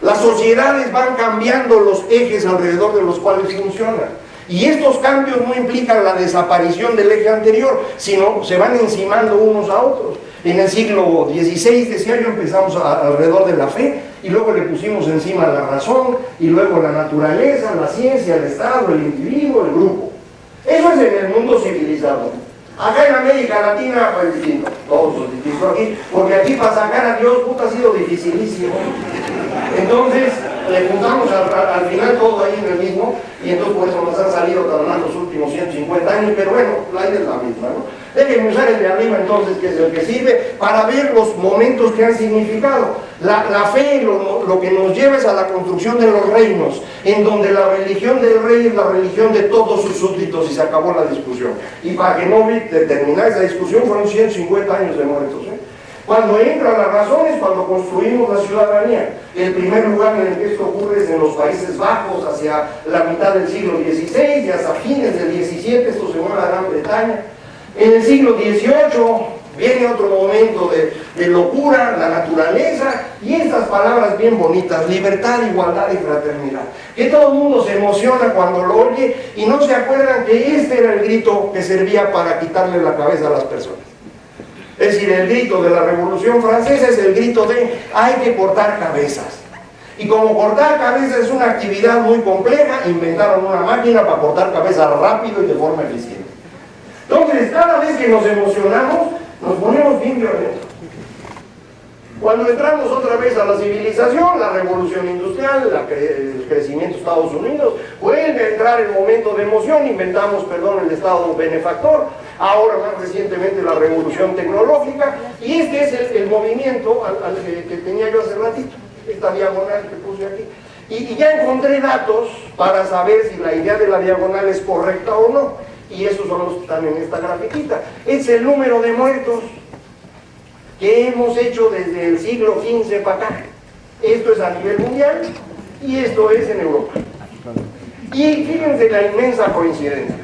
Las sociedades van cambiando los ejes alrededor de los cuales funcionan. Y estos cambios no implican la desaparición del eje anterior, sino se van encimando unos a otros. En el siglo XVI, decía yo, empezamos alrededor de la fe, y luego le pusimos encima la razón, y luego la naturaleza, la ciencia, el Estado, el individuo, el grupo. Eso es en el mundo civilizado. Acá en América Latina, pues distinto, todos son distintos aquí, porque aquí para sacar a Dios, puta, ha sido dificilísimo. Entonces, le juntamos al final todo ahí en el mismo, y entonces por eso nos han salido tan mal los últimos 150 años, pero bueno, la idea es la misma, ¿no? Déjenme usar el de arriba entonces, que es el que sirve para ver los momentos que han significado. La fe lo que nos lleva es a la construcción de los reinos, en donde la religión del rey es la religión de todos sus súbditos y se acabó la discusión. Y para que no terminar esa discusión fueron 150 años de muertos, ¿eh? Cuando entra la razón es cuando construimos la ciudadanía. El primer lugar en el que esto ocurre es en los Países Bajos, hacia la mitad del siglo XVI y hasta fines del XVII, esto se mueve a Gran Bretaña. En el siglo XVIII viene otro momento de locura, la naturaleza, y estas palabras bien bonitas, libertad, igualdad y fraternidad. Que todo el mundo se emociona cuando lo oye y no se acuerdan que este era el grito que servía para quitarle la cabeza a las personas. Es decir, el grito de la Revolución Francesa es el grito de hay que cortar cabezas. Y como cortar cabezas es una actividad muy compleja, inventaron una máquina para cortar cabezas rápido y de forma eficiente. Entonces, cada vez que nos emocionamos, nos ponemos bien violentos. Cuando entramos otra vez a la civilización, la revolución industrial, el crecimiento de Estados Unidos, vuelve a entrar el momento de emoción, inventamos, el Estado benefactor, ahora más recientemente la revolución tecnológica, y este es el movimiento que tenía yo hace ratito, esta diagonal que puse aquí. Y ya encontré datos para saber si la idea de la diagonal es correcta o no, y esos son los que están en esta grafiquita. Es el número de muertos que hemos hecho desde el siglo XV para acá. Esto es a nivel mundial y esto es en Europa. Y fíjense la inmensa coincidencia.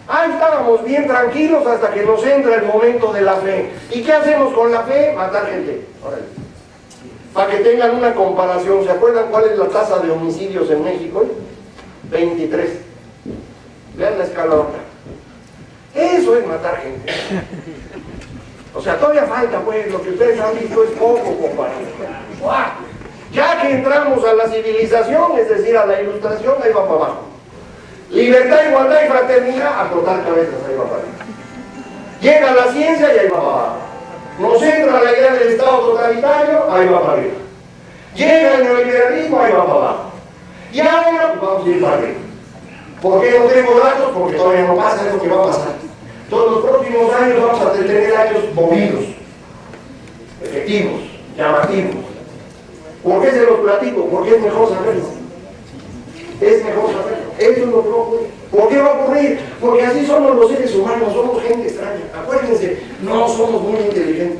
Ahí estábamos bien tranquilos hasta que nos entra el momento de la fe. ¿Y qué hacemos con la fe? Matar gente. Para que tengan una comparación, ¿se acuerdan cuál es la tasa de homicidios en México? 23. Vean la escala ahora. Eso es matar gente. O sea, todavía falta, pues, lo que ustedes han visto es poco comparado. Ya que entramos a la civilización, es decir, a la ilustración, ahí va para abajo. Libertad, igualdad y fraternidad, a cortar cabezas, ahí va para arriba. Llega la ciencia y ahí va para abajo. Nos entra la idea del Estado totalitario, ahí va para arriba. Llega el neoliberalismo, ahí va para abajo. Y ahora vamos a ir para arriba. ¿Por qué no tenemos datos? Porque todavía no pasa, es lo que va a pasar. Todos los próximos años vamos a tener años movidos, efectivos, llamativos. ¿Por qué se los platico? Porque es mejor saberlo. Es mejor saberlo. Eso es lo que va a ocurrir. ¿Por qué va a ocurrir? Porque así somos los seres humanos, somos gente extraña. Acuérdense, no somos muy inteligentes.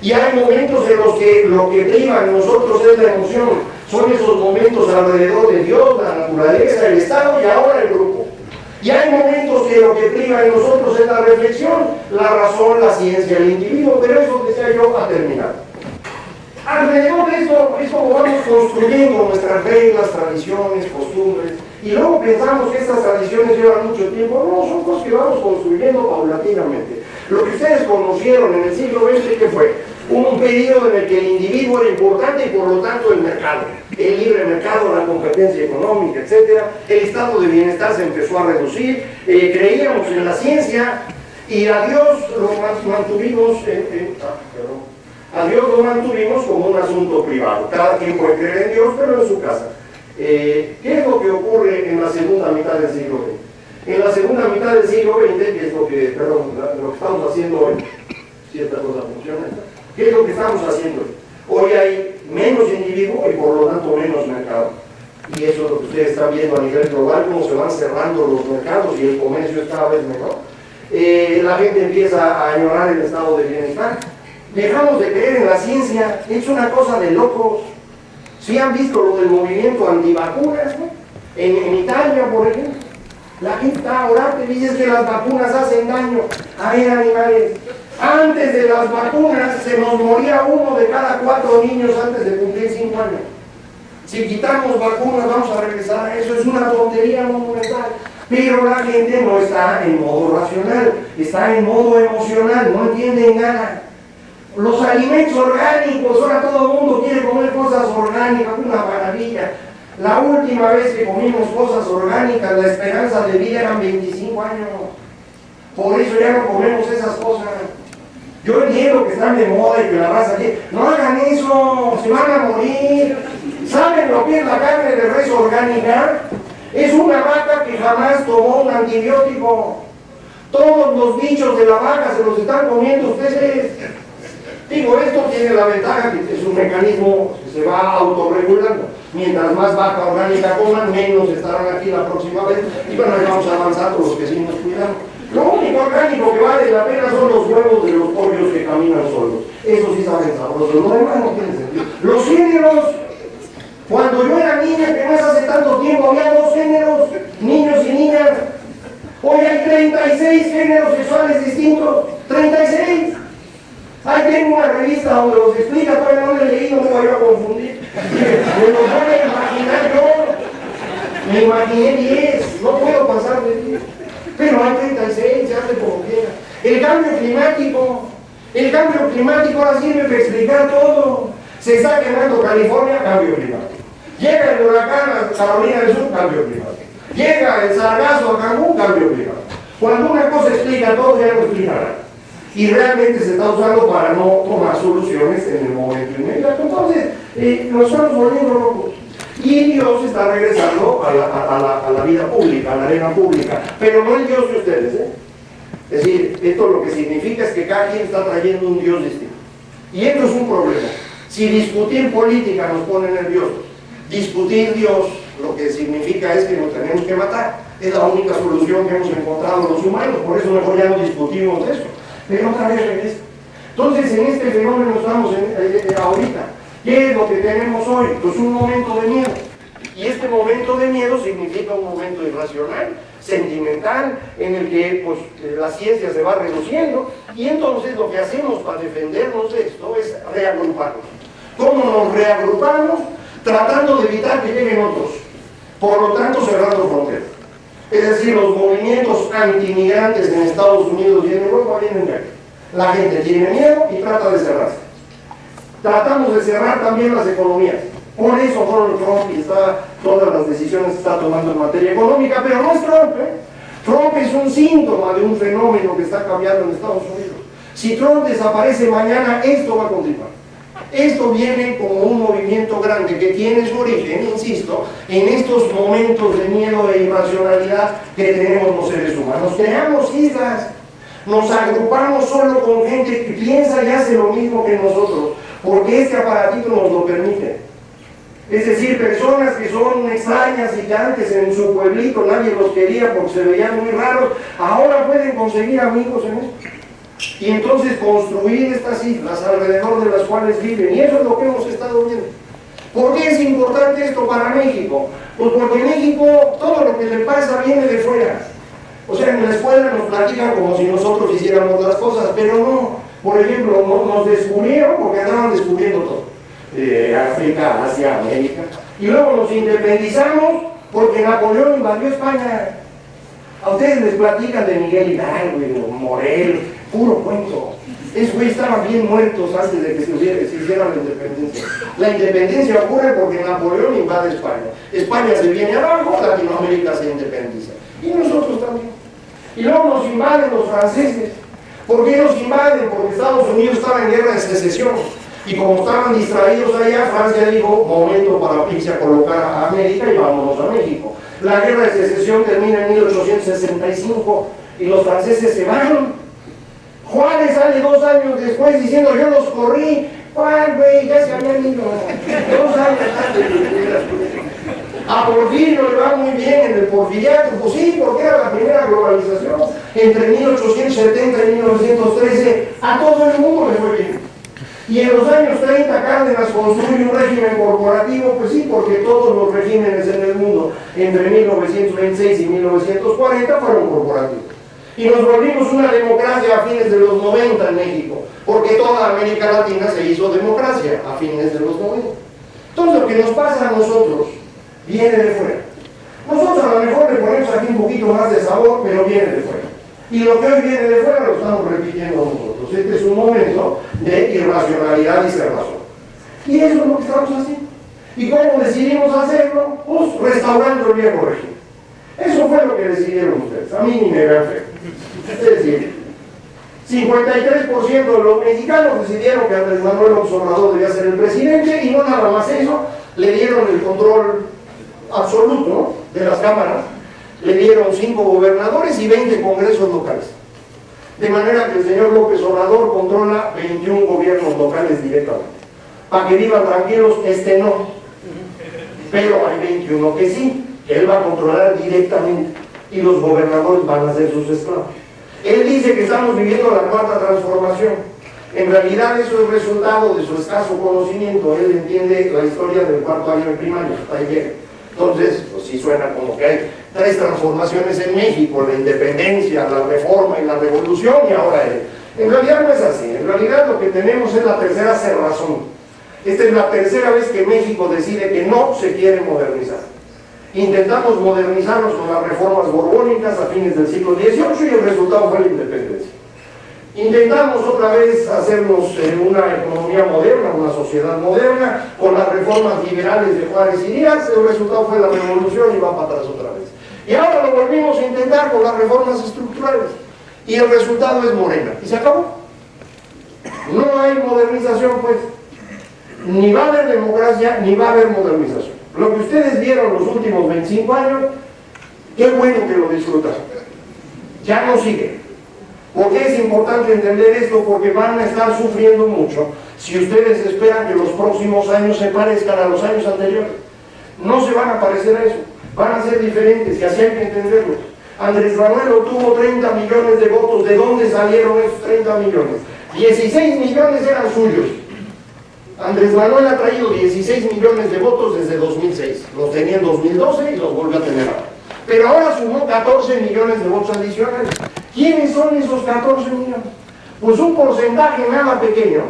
Y hay momentos en los que lo que priva en nosotros es la emoción. Son esos momentos alrededor de Dios, la naturaleza, el Estado y ahora el grupo. Y hay momentos que lo que priva en nosotros es la reflexión, la razón, la ciencia, el individuo, pero eso decía yo a terminar. Alrededor de esto es como vamos construyendo nuestras reglas, tradiciones, costumbres, y luego pensamos que estas tradiciones llevan mucho tiempo. No, son cosas que vamos construyendo paulatinamente. Lo que ustedes conocieron en el siglo XX, ¿qué fue? Un periodo en el que el individuo era importante y por lo tanto el mercado, el libre mercado, la competencia económica, etc. El estado de bienestar se empezó a reducir, creíamos en la ciencia y a Dios lo mantuvimos, a Dios lo mantuvimos como un asunto privado. Cada quien puede creer en Dios, pero en su casa. ¿Qué es lo que ocurre en la segunda mitad del siglo XX? En la segunda mitad del siglo XX, que es lo que estamos haciendo hoy, si esta cosa funciona, ¿qué es lo que estamos haciendo hoy? Hoy hay menos individuo y por lo tanto menos mercado. Y eso es lo que ustedes están viendo a nivel global, cómo se van cerrando los mercados y el comercio es cada vez menor. La gente empieza a añorar el estado de bienestar. Dejamos de creer en la ciencia, es una cosa de locos. ¿Sí han visto lo del movimiento antivacunas, ¿no? En Italia, por ejemplo, la gente está orando y dice que las vacunas hacen daño. A ver, animales, antes de las vacunas se nos moría 1 de cada 4 niños antes de cumplir 5 años. Si quitamos vacunas vamos a regresar a eso, es una tontería monumental. Pero la gente no está en modo racional, está en modo emocional, no entienden nada. Los alimentos orgánicos, ahora todo el mundo quiere comer cosas orgánicas, una maravilla. La última vez que comimos cosas orgánicas, la esperanza de vida eran 25 años. Por eso ya no comemos esas cosas. Yo entiendo que están de moda y que la raza quiere. No hagan eso, se van a morir. ¿Saben lo que es la carne de res orgánica? Es una vaca que jamás tomó un antibiótico. Todos los bichos de la vaca se los están comiendo ustedes. Digo, esto tiene la ventaja que es un mecanismo que se va autorregulando. Mientras más vaca orgánica coman, menos estarán aquí la próxima vez. Y bueno, ahí vamos avanzando los que sí nos cuidamos. Lo único orgánico que vale la pena son los huevos de los pollos que caminan solos. Eso sí saben sabrosos, lo demás no tiene sentido. Los géneros, cuando yo era niña, que no es hace tanto tiempo, había 2 géneros, niños y niñas. Hoy hay 36 géneros sexuales distintos, 36. Ahí tengo una revista donde los explica, todavía no lo he leído, no me voy a confundir. Me lo voy a imaginar yo. Me imaginé 10, no puedo pasar de 10. Pero hay 36, se hace como quiera. El cambio climático ahora sirve para explicar todo. Se está quemando California, cambio climático. Llega el huracán a Carolina del Sur, cambio climático. Llega el sargazo a Cancún, cambio climático. Cuando una cosa explica todo, ya no explica nada. Y realmente se está usando para no tomar soluciones en el momento inmediato. Entonces, nos estamos volviendo locos. Y Dios está regresando a la vida pública, a la arena pública, pero no el Dios de ustedes, ¿eh? Es decir, esto lo que significa es que cada quien está trayendo un Dios distinto. Y esto es un problema. Si discutir política nos pone nerviosos, discutir Dios lo que significa es que nos tenemos que matar. Es la única solución que hemos encontrado los humanos, por eso mejor ya no discutimos de eso. Pero otra vez regresa. Entonces, en este fenómeno estamos ahorita. ¿Qué es lo que tenemos hoy? Pues un momento de miedo. Y este momento de miedo significa un momento irracional, sentimental, en el que pues, la ciencia se va reduciendo, y entonces lo que hacemos para defendernos de esto es reagruparnos. ¿Cómo nos reagrupamos? Tratando de evitar que lleguen otros, por lo tanto cerrando fronteras. Es decir, los movimientos antimigrantes en Estados Unidos y en Europa vienen de aquí. La gente tiene miedo y trata de cerrarse. Tratamos de cerrar también las economías. Por eso Donald Trump y todas las decisiones que está tomando en materia económica, pero no es Trump, ¿eh? Trump es un síntoma de un fenómeno que está cambiando en Estados Unidos. Si Trump desaparece mañana, esto va a continuar. Esto viene como un movimiento grande que tiene su origen, insisto, en estos momentos de miedo e irracionalidad que tenemos los seres humanos. Creamos islas, nos agrupamos solo con gente que piensa y hace lo mismo que nosotros, porque este aparatito nos lo permite. Es decir, personas que son extrañas y que antes en su pueblito nadie los quería porque se veían muy raros, ahora pueden conseguir amigos en esto. Y entonces construir estas islas alrededor de las cuales viven, y eso es lo que hemos estado viendo. ¿Por qué es importante esto para México? Pues porque México, todo lo que le pasa viene de fuera. O sea, en la escuela nos platican como si nosotros hiciéramos las cosas, pero no. Por ejemplo, nos descubrieron porque andaban descubriendo todo. África, Asia, América. Y luego nos independizamos porque Napoleón invadió España. A ustedes les platican de Miguel Hidalgo y de Morelos, puro cuento. Esos güeyes estaban bien muertos antes de que se hiciera la independencia. La independencia ocurre porque Napoleón invade España. España se viene abajo, Latinoamérica se independiza. Y nosotros también. Y luego nos invaden los franceses. ¿Por qué nos invaden? Porque Estados Unidos estaba en guerra de secesión. Y como estaban distraídos allá, Francia dijo, momento para irse a colocar a América y vámonos a México. La guerra de secesión termina en 1865 y los franceses se van. Juárez sale 2 años después diciendo, yo los corrí. ¿Cuál, güey? Ya se habían ido. 2 años antes. A Porfirio le va muy bien en el porfiriato. Pues sí, porque era la primera globalización. Entre 1870 y 1913, a todo el mundo le fue bien. Y en los años 30 Cárdenas construye un régimen corporativo, pues sí, porque todos los regímenes en el mundo entre 1926 y 1940 fueron corporativos. Y nos volvimos una democracia a fines de los 90 en México, porque toda América Latina se hizo democracia a fines de los 90. Entonces lo que nos pasa a nosotros viene de fuera. Nosotros a lo mejor le ponemos aquí un poquito más de sabor, pero viene de fuera. Y lo que hoy viene de fuera lo estamos repitiendo nosotros. Este es un momento de irracionalidad y cerrazón. Y eso es lo que estamos haciendo. ¿Y cómo decidimos hacerlo? Pues restaurando el viejo régimen. Eso fue lo que decidieron ustedes. A mí ni me vean feo. Es decir, 53% de los mexicanos decidieron que Andrés Manuel López Obrador debía ser el presidente, y no nada más eso, le dieron el control absoluto, ¿no?, de las cámaras. Le dieron 5 gobernadores y 20 congresos locales. De manera que el señor López Obrador controla 21 gobiernos locales directamente. Para que vivan tranquilos, este no. Pero hay 21 que sí, que él va a controlar directamente. Y los gobernadores van a ser sus esclavos. Él dice que estamos viviendo la 4ª transformación. En realidad eso es resultado de su escaso conocimiento. Él entiende la historia del 4º año de primaria, hasta ahí llega. Entonces, pues sí suena como que hay 3 transformaciones en México: la independencia, la reforma y la revolución, y ahora él. En realidad no es así. En realidad lo que tenemos es la 3ª cerrazón. Esta es la 3ª vez que México decide que no se quiere modernizar. Intentamos modernizarnos con las reformas borbónicas a fines del siglo XVIII y el resultado fue la independencia. Intentamos otra vez hacernos una economía moderna, una sociedad moderna, con las reformas liberales de Juárez y Díaz. El resultado fue la revolución y va para atrás otra vez. Y ahora lo volvimos a intentar con las reformas estructurales. Y el resultado es Morena. Y se acabó. No hay modernización, pues. Ni va a haber democracia, ni va a haber modernización. Lo que ustedes vieron los últimos 25 años, qué bueno que lo disfrutaron. Ya no sigue. ¿Por qué es importante entender esto? Porque van a estar sufriendo mucho si ustedes esperan que los próximos años se parezcan a los años anteriores. No se van a parecer a eso, van a ser diferentes, y así hay que entenderlo. Andrés Manuel obtuvo 30 millones de votos. ¿De dónde salieron esos 30 millones? 16 millones eran suyos. Andrés Manuel ha traído 16 millones de votos desde 2006. Los tenía en 2012 y los volvió a tener ahora. Pero ahora sumó 14 millones de votos adicionales. ¿Quiénes son esos 14 millones? Pues un porcentaje nada pequeño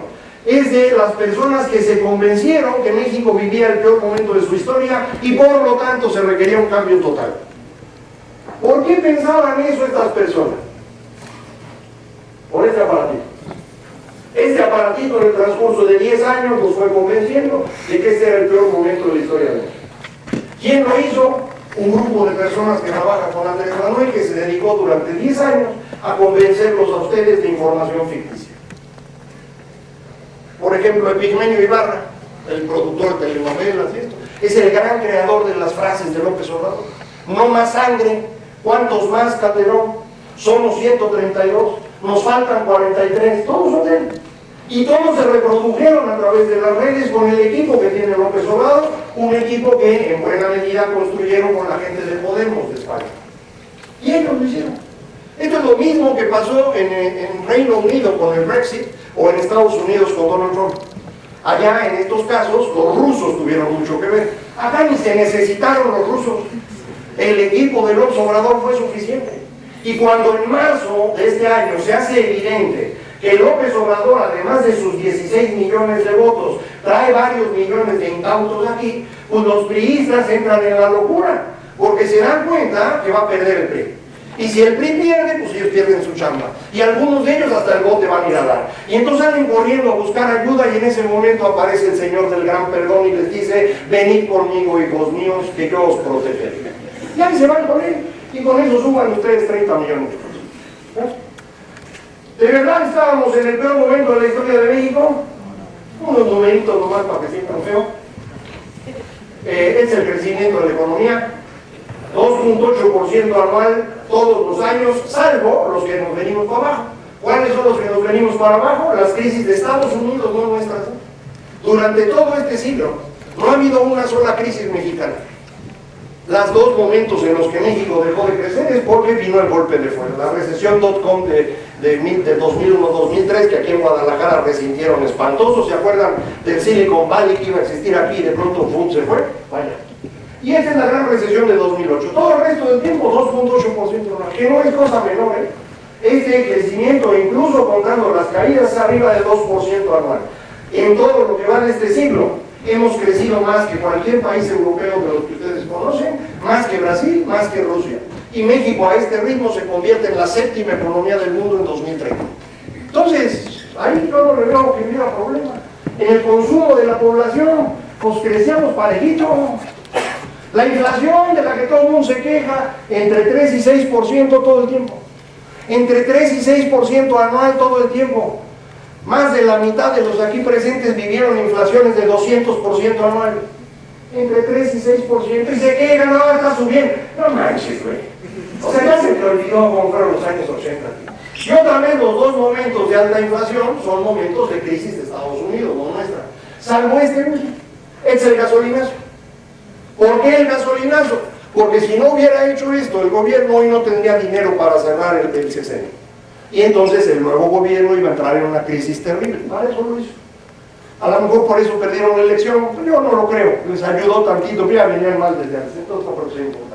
es de las personas que se convencieron que México vivía el peor momento de su historia y por lo tanto se requería un cambio total. ¿Por qué pensaban eso estas personas? Por este aparatito. Este aparatito en el transcurso de 10 años nos fue convenciendo de que este era el peor momento de la historia de México. ¿Quién lo hizo? Un grupo de personas que trabaja con Andrés Manuel que se dedicó durante 10 años a convencerlos a ustedes de información ficticia. Por ejemplo, Epigmenio Ibarra, el productor de telenovelas y esto, es el gran creador de las frases de López Obrador. No más sangre, ¿cuántos más, Calderón? Somos 132, nos faltan 43, todos son de él. Y todos se reprodujeron a través de las redes con el equipo que tiene López Obrador, un equipo que en buena medida construyeron con la gente de Podemos de España. Y ellos lo hicieron. Esto es lo mismo que pasó en Reino Unido con el Brexit o en Estados Unidos con Donald Trump. Allá en estos casos los rusos tuvieron mucho que ver. Acá ni se necesitaron los rusos. El equipo de López Obrador fue suficiente. Y cuando en marzo de este año se hace evidente que López Obrador, además de sus 16 millones de votos, trae varios millones de incautos aquí, pues los priistas entran en la locura, porque se dan cuenta que va a perder el PRI. Y si el PRI pierde, pues ellos pierden su chamba. Y algunos de ellos hasta el bote van a ir a dar. Y entonces salen corriendo a buscar ayuda y en ese momento aparece el Señor del Gran Perdón y les dice: venid conmigo, hijos míos, que yo os protegeré. Y ahí se van con él. Y con eso suman ustedes 30 millones. ¿De verdad estábamos en el peor momento de la historia de México? Unos numeritos nomás para que sientan feo. Es el crecimiento de la economía. 2.8% anual todos los años, salvo los que nos venimos para abajo. ¿Cuáles son los que nos venimos para abajo? Las crisis de Estados Unidos, no nuestras. Durante todo este siglo no ha habido una sola crisis mexicana. Los dos momentos en los que México dejó de crecer es porque vino el golpe de fuera. La recesión .com de 2001-2003, que aquí en Guadalajara resintieron espantoso. ¿Se acuerdan del Silicon Valley que iba a existir aquí y de pronto ¡fum! Se fue? Vaya. Y esta es la gran recesión de 2008. Todo el resto del tiempo 2.8%, que no es cosa menor, ¿eh? Este crecimiento, incluso contando las caídas, es arriba del 2% anual. En todo lo que va de este siglo, hemos crecido más que cualquier país europeo de los que ustedes conocen, más que Brasil, más que Rusia. Y México a este ritmo se convierte en la séptima economía del mundo en 2030. Entonces, ahí yo no le veo que hubiera problema. En el consumo de la población, pues crecíamos parejito. La inflación de la que todo el mundo se queja, entre 3 y 6% todo el tiempo. Entre 3 y 6% anual todo el tiempo. Más de la mitad de los aquí presentes vivieron inflaciones de 200% anual. Entre 3 y 6%. Y se quejan, no, está subiendo. No manches, güey. O sea, ya se te olvidó cómo fueron los años 80. Y otra vez, los dos momentos de alta inflación son momentos de crisis de Estados Unidos, no nuestra. Salvo este es el gasolinazo. ¿Por qué el gasolinazo? Porque si no hubiera hecho esto, el gobierno hoy no tendría dinero para cerrar el sexenio. Y entonces el nuevo gobierno iba a entrar en una crisis terrible. Para eso lo hizo. A lo mejor por eso perdieron la elección. Yo no lo creo. Les ayudó tantito, pero ya venían mal desde antes. Entonces no creo que sea importante.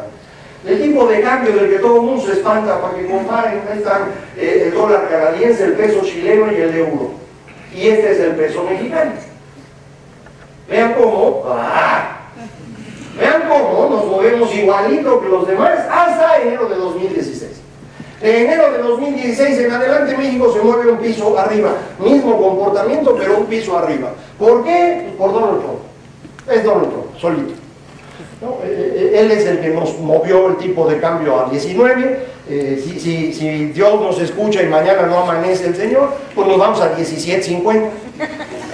El tipo de cambio del que todo el mundo se espanta para que comparen, ahí están el dólar canadiense, el peso chileno y el euro. Y este es el peso mexicano. Vean cómo... Vean cómo nos movemos igualito que los demás hasta enero de 2016. De enero de 2016 en adelante México se mueve un piso arriba. Mismo comportamiento, pero un piso arriba. ¿Por qué? Por Donald Trump. Es Donald Trump, solito. ¿No? Él es el que nos movió el tipo de cambio a 19. Si Dios nos escucha y mañana no amanece el Señor, pues nos vamos a 17.50.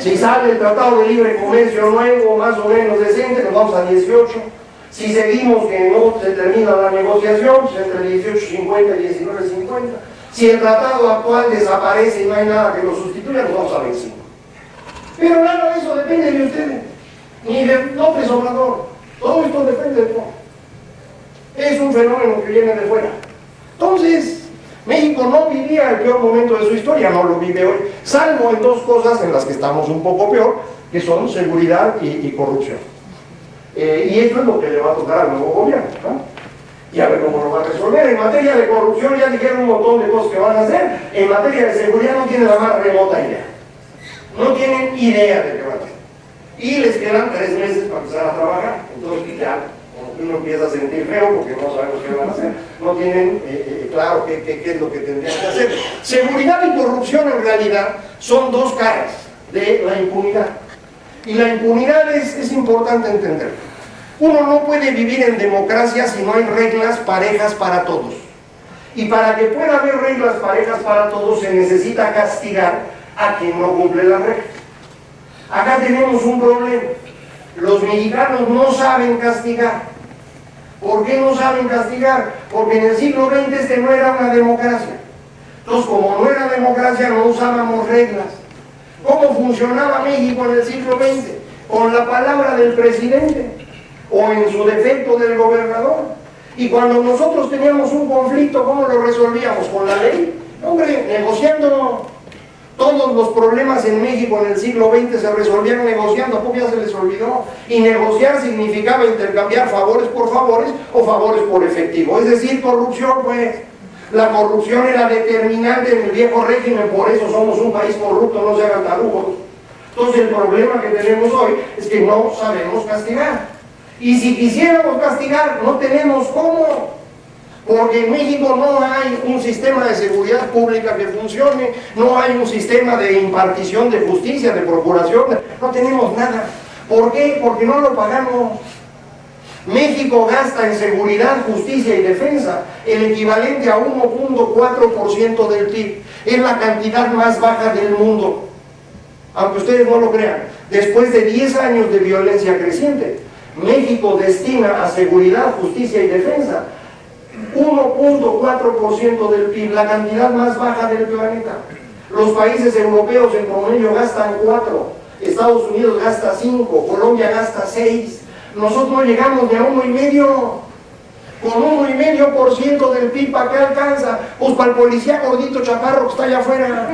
Si sale el Tratado de Libre Comercio nuevo, más o menos decente, nos vamos a 18. Si seguimos que no se termina la negociación, pues entre 18.50 y 19.50. Si el tratado actual desaparece y no hay nada que lo sustituya, nos vamos a 25. Pero nada de eso depende de ustedes, ni de López Obrador. Todo esto depende de todo. Es un fenómeno que viene de fuera. Entonces, México no vivía el peor momento de su historia, no lo vive hoy, salvo en dos cosas en las que estamos un poco peor, que son seguridad y corrupción. Y esto es lo que le va a tocar al nuevo gobierno, ¿no? Y a ver cómo lo va a resolver. En materia de corrupción ya dijeron un montón de cosas que van a hacer. En materia de seguridad no tienen la más remota idea. No tienen idea de qué van a hacer. Y les quedan 3 meses para empezar a trabajar. Entonces ya uno empieza a sentir feo porque no sabemos qué van a hacer. No tienen claro qué es lo que tendrían que hacer. Seguridad y corrupción en realidad son 2 caras de la impunidad. Y la impunidad es importante entender. Uno no puede vivir en democracia si no hay reglas parejas para todos. Y para que pueda haber reglas parejas para todos se necesita castigar a quien no cumple las reglas. Acá tenemos un problema. Los mexicanos no saben castigar. ¿Por qué no saben castigar? Porque en el siglo XX este no era una democracia. Entonces, como no era democracia, no usábamos reglas. ¿Cómo funcionaba México en el siglo XX? Con la palabra del presidente, o en su defecto del gobernador. Y cuando nosotros teníamos un conflicto, ¿cómo lo resolvíamos? ¿Con la ley? Hombre, negociando. Todos los problemas en México en el siglo XX se resolvían negociando. ¿A poco ya se les olvidó? Y negociar significaba intercambiar favores por favores o favores por efectivo. Es decir, corrupción, pues. La corrupción era determinante en el viejo régimen, por eso somos un país corrupto, no se hagan tarugos. Entonces el problema que tenemos hoy es que no sabemos castigar. Y si quisiéramos castigar, no tenemos cómo. Porque en México no hay un sistema de seguridad pública que funcione, no hay un sistema de impartición de justicia, de procuración, no tenemos nada. ¿Por qué? Porque no lo pagamos. México gasta en seguridad, justicia y defensa el equivalente a 1.4% del PIB. Es la cantidad más baja del mundo, aunque ustedes no lo crean. Después de 10 años de violencia creciente, México destina a seguridad, justicia y defensa 1.4% del PIB, la cantidad más baja del planeta. Los países europeos en promedio gastan 4, Estados Unidos gasta 5, Colombia gasta 6. Nosotros no llegamos ni a 1,5. Con 1,5% del PIB, ¿para qué alcanza? Pues para el policía gordito chaparro que está allá afuera.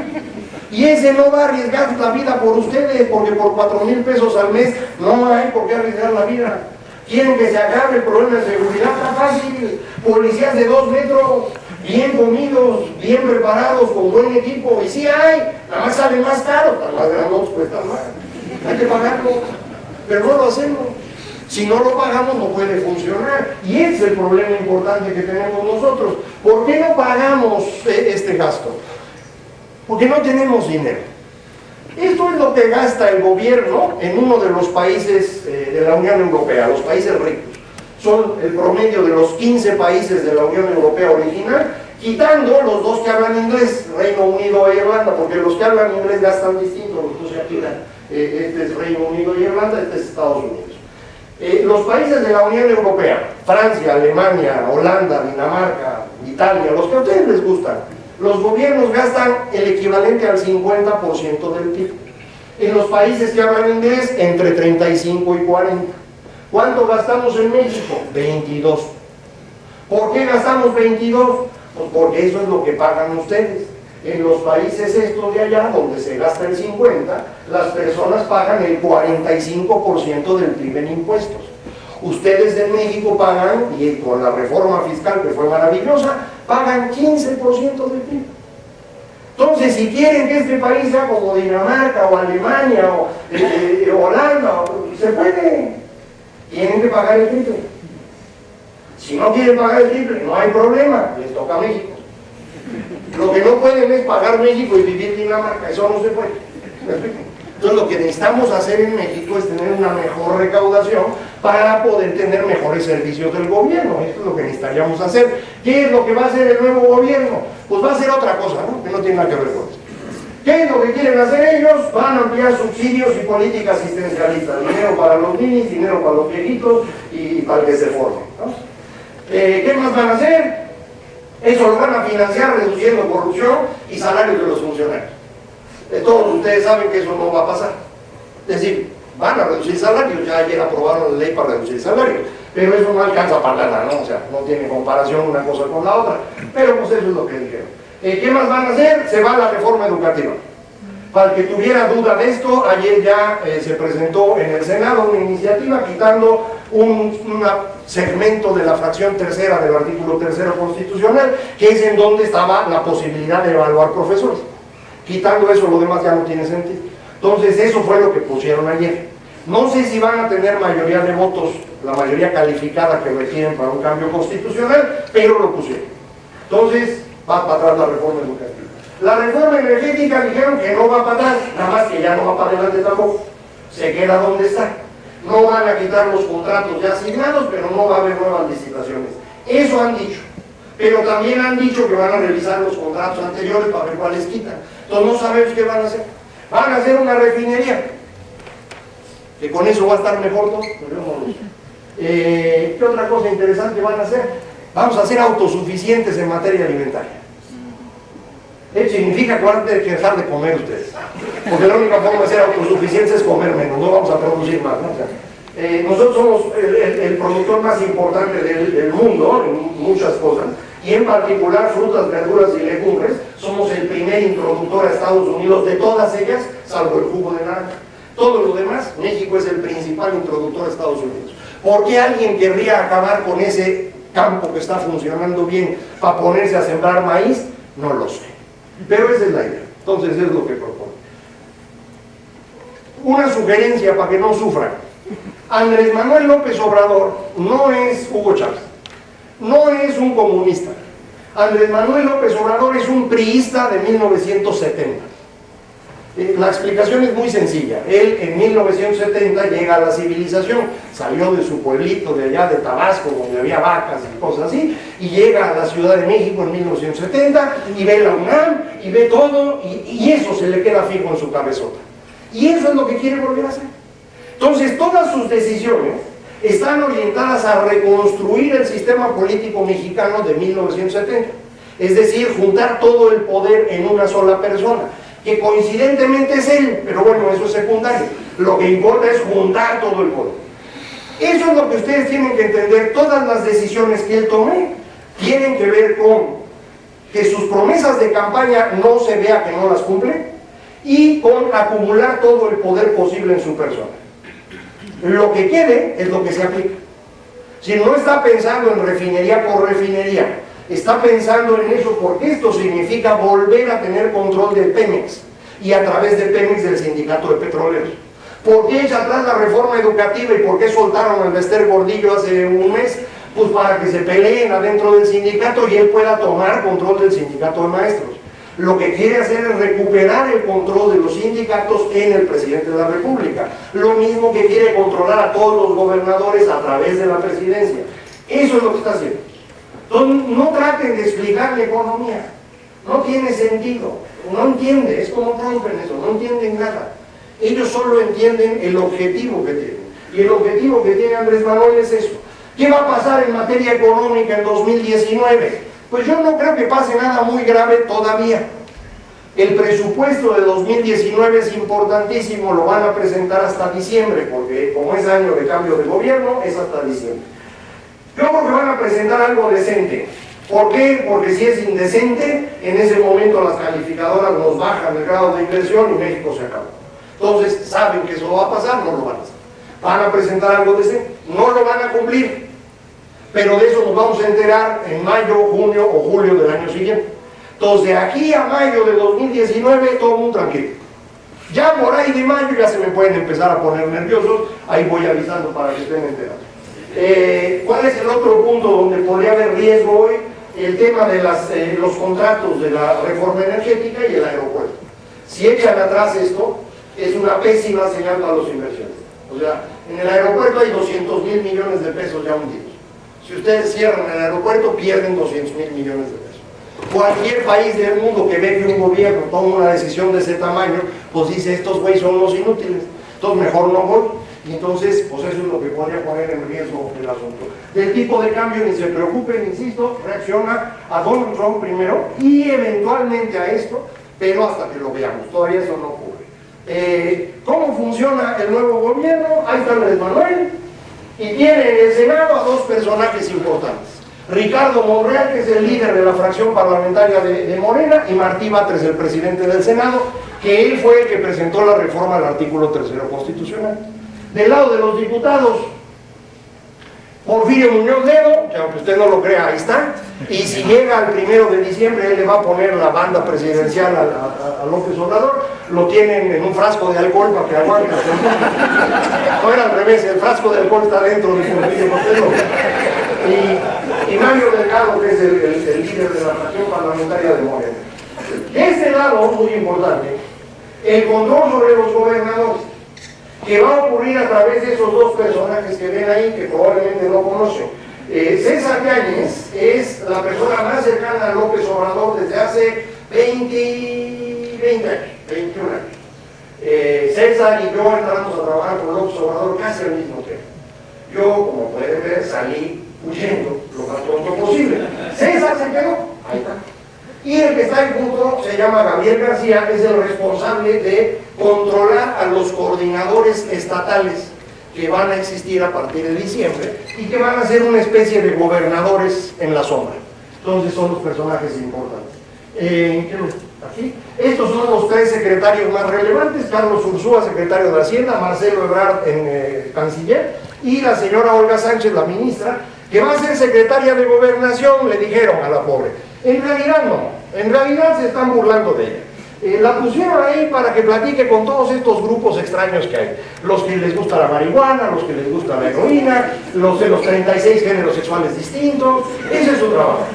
Y ese no va a arriesgar la vida por ustedes, porque por 4,000 pesos al mes no hay por qué arriesgar la vida. Quieren que se acabe el problema de seguridad, está fácil. Policías de 2 metros, bien comidos, bien preparados, con buen equipo. Y sí hay, nada más salen más caros, están más grandes, cuestan más. Hay que pagarlo, pero no lo hacemos. Si no lo pagamos no puede funcionar. Y ese es el problema importante que tenemos nosotros. ¿Por qué no pagamos este gasto? Porque no tenemos dinero. Esto es lo que gasta el gobierno en uno de los países de la Unión Europea, los países ricos. Son el promedio de los 15 países de la Unión Europea original, quitando los 2 que hablan inglés, Reino Unido e Irlanda, porque los que hablan inglés gastan distinto, los 2 se aplican. Este es Reino Unido y Irlanda, este es Estados Unidos. Los países de la Unión Europea, Francia, Alemania, Holanda, Dinamarca, Italia, los que a ustedes les gustan, los gobiernos gastan el equivalente al 50% del PIB. En los países que hablan inglés, entre 35 y 40. ¿Cuánto gastamos en México? 22. ¿Por qué gastamos 22? Pues porque eso es lo que pagan ustedes. En los países estos de allá, donde se gasta el 50%, las personas pagan el 45% del PIB en impuestos. Ustedes de México pagan, y con la reforma fiscal que fue maravillosa, pagan 15% del PIB. Entonces, si quieren que este país sea como Dinamarca o Alemania o Holanda, se puede. Tienen que pagar el triple. Si no quieren pagar el triple, no hay problema, les toca a México. Lo que no pueden es pagar México y vivir Dinamarca, eso no se puede. Entonces lo que necesitamos hacer en México es tener una mejor recaudación para poder tener mejores servicios del gobierno. Esto es lo que necesitaríamos hacer. ¿Qué es lo que va a hacer el nuevo gobierno? Pues va a hacer otra cosa, ¿no? Que no tiene nada que ver con eso. ¿Qué es lo que quieren hacer ellos? Van a ampliar subsidios y política asistencialista. Dinero para los niños, dinero para los viejitos y para el que se forme, ¿no? ¿Qué más van a hacer? Eso lo van a financiar reduciendo corrupción y salarios de los funcionarios. Todos ustedes saben que eso no va a pasar. Es decir, van a reducir salarios, ya ayer aprobaron la ley para reducir salarios, pero eso no alcanza para nada, ¿no? O sea, no tiene comparación una cosa con la otra, pero pues eso es lo que dijeron. ¿Qué más van a hacer? Se va la reforma educativa. Para el que tuviera duda de esto, ayer ya se presentó en el Senado una iniciativa quitando un segmento de la fracción tercera del artículo tercero constitucional, que es en donde estaba la posibilidad de evaluar profesores. Quitando eso, lo demás ya no tiene sentido. Entonces, eso fue lo que pusieron ayer. No sé si van a tener mayoría de votos, la mayoría calificada que requieren para un cambio constitucional, pero lo pusieron. Entonces, va para atrás la reforma educativa. La reforma energética dijeron que no va para atrás, nada más que ya no va para adelante tampoco. Se queda donde está. No van a quitar los contratos ya asignados, pero no va a haber nuevas licitaciones. Eso han dicho. Pero también han dicho que van a revisar los contratos anteriores para ver cuáles quitan. Entonces no sabemos qué van a hacer. Van a hacer una refinería, que con eso va a estar mejor todo, pero yo no lo sé. ¿Qué otra cosa interesante van a hacer? Vamos a ser autosuficientes en materia alimentaria. Eso significa que van a tener que dejar de comer ustedes, porque la única forma de ser autosuficientes es comer menos, no vamos a producir más, ¿no? O sea, nosotros somos el productor más importante del mundo en muchas cosas, y en particular frutas, verduras y legumbres. Somos el primer introductor a Estados Unidos de todas ellas, salvo el jugo de naranja. Todo lo demás, México es el principal introductor a Estados Unidos. ¿Por qué alguien querría acabar con ese campo que está funcionando bien para ponerse a sembrar maíz? No lo sé. Pero esa es la idea. Entonces es lo que propone. Una sugerencia para que no sufran. Andrés Manuel López Obrador no es Hugo Chávez, no es un comunista. Andrés Manuel López Obrador es un priista de 1970. La explicación es muy sencilla. Él en 1970 llega a la civilización, salió de su pueblito de allá de Tabasco, donde había vacas y cosas así, y llega a la Ciudad de México en 1970 y ve la UNAM y ve todo, y eso se le queda fijo en su cabezota. Y eso es lo que quiere volver a hacer. Entonces todas sus decisiones están orientadas a reconstruir el sistema político mexicano de 1970. Es decir, juntar todo el poder en una sola persona, que coincidentemente es él, pero bueno, eso es secundario. Lo que importa es juntar todo el poder. Eso es lo que ustedes tienen que entender. Todas las decisiones que él tome tienen que ver con que sus promesas de campaña no se vea que no las cumple, y con acumular todo el poder posible en su persona. Lo que quede es lo que se aplica. Si no está pensando en refinería por refinería, está pensando en eso porque esto significa volver a tener control de Pemex, y a través de Pemex del sindicato de petroleros. ¿Por qué echa atrás la reforma educativa y por qué soltaron al Bester Gordillo hace un mes? Pues para que se peleen adentro del sindicato y él pueda tomar control del sindicato de maestros. Lo que quiere hacer es recuperar el control de los sindicatos en el presidente de la República. Lo mismo que quiere controlar a todos los gobernadores a través de la presidencia. Eso es lo que está haciendo. Entonces, no traten de explicar la economía. No tiene sentido. No entiende. Es como Trump en eso. No entienden nada. Ellos solo entienden el objetivo que tienen. Y el objetivo que tiene Andrés Manuel es eso. ¿Qué va a pasar en materia económica en 2019? Pues yo no creo que pase nada muy grave todavía. El presupuesto de 2019 es importantísimo, lo van a presentar hasta diciembre, porque como es año de cambio de gobierno, es hasta diciembre. Yo creo que van a presentar algo decente. ¿Por qué? Porque si es indecente, en ese momento las calificadoras nos bajan el grado de inversión y México se acaba. Entonces, saben que eso va a pasar, no lo van a hacer. Van a presentar algo decente, no lo van a cumplir. Pero de eso nos vamos a enterar en mayo, junio o julio del año siguiente. Entonces, de aquí a mayo de 2019, todo muy tranquilo. Ya por ahí de mayo ya se me pueden empezar a poner nerviosos, ahí voy avisando para que estén enterados. ¿Cuál es el otro punto donde podría haber riesgo hoy? El tema de los contratos de la reforma energética y el aeropuerto. Si echan atrás esto, es una pésima señal para los inversionistas. O sea, en el aeropuerto hay 200,000 millones de pesos ya hundidos. Si ustedes cierran el aeropuerto, pierden 200,000 millones de pesos. Cualquier país del mundo que ve que un gobierno toma una decisión de ese tamaño, pues dice, estos güeyes son los inútiles, entonces mejor no voy. Y entonces, pues eso es lo que podría poner en riesgo el asunto. Del tipo de cambio, ni se preocupen, insisto, reacciona a Donald Trump primero y eventualmente a esto, pero hasta que lo veamos, todavía eso no ocurre. ¿Cómo funciona el nuevo gobierno? Ahí está Andrés Manuel. Y tiene en el Senado a dos personajes importantes. Ricardo Monreal, que es el líder de la fracción parlamentaria de Morena, y Martí Batres, el presidente del Senado, que él fue el que presentó la reforma al artículo 3º constitucional. Del lado de los diputados, Porfirio Muñoz Ledo, que aunque usted no lo crea, ahí está, y si llega al 1 de diciembre, él le va a poner la banda presidencial a López Obrador, lo tienen en un frasco de alcohol para que aguante. No era al revés, el frasco de alcohol está dentro de Porfirio Muñoz Ledo. Y Mario Delgado, que es el líder de la fracción parlamentaria de Morena. De este lado, muy importante, el control sobre los gobernadores, que va a ocurrir a través de esos dos personajes que ven ahí, que probablemente no conocen. César Yáñez es la persona más cercana a López Obrador desde hace 20 años, 21 años. César y yo entramos a trabajar con López Obrador casi al mismo tiempo. Yo, como pueden ver, salí huyendo lo más pronto posible. César se quedó, ahí está. Y el que está ahí junto se llama Gabriel García, es el responsable de controlar a los coordinadores estatales que van a existir a partir de diciembre y que van a ser una especie de gobernadores en la sombra. Entonces son los personajes importantes. Aquí. Estos son los tres secretarios más relevantes: Carlos Ursúa, secretario de Hacienda; Marcelo Ebrard, canciller; y la señora Olga Sánchez, la ministra, que va a ser secretaria de Gobernación, le dijeron a la pobre. En realidad no, en realidad se están burlando de ella. La pusieron ahí para que platique con todos estos grupos extraños que hay. Los que les gusta la marihuana, los que les gusta la heroína, los de los 36 géneros sexuales distintos. Ese es su trabajo.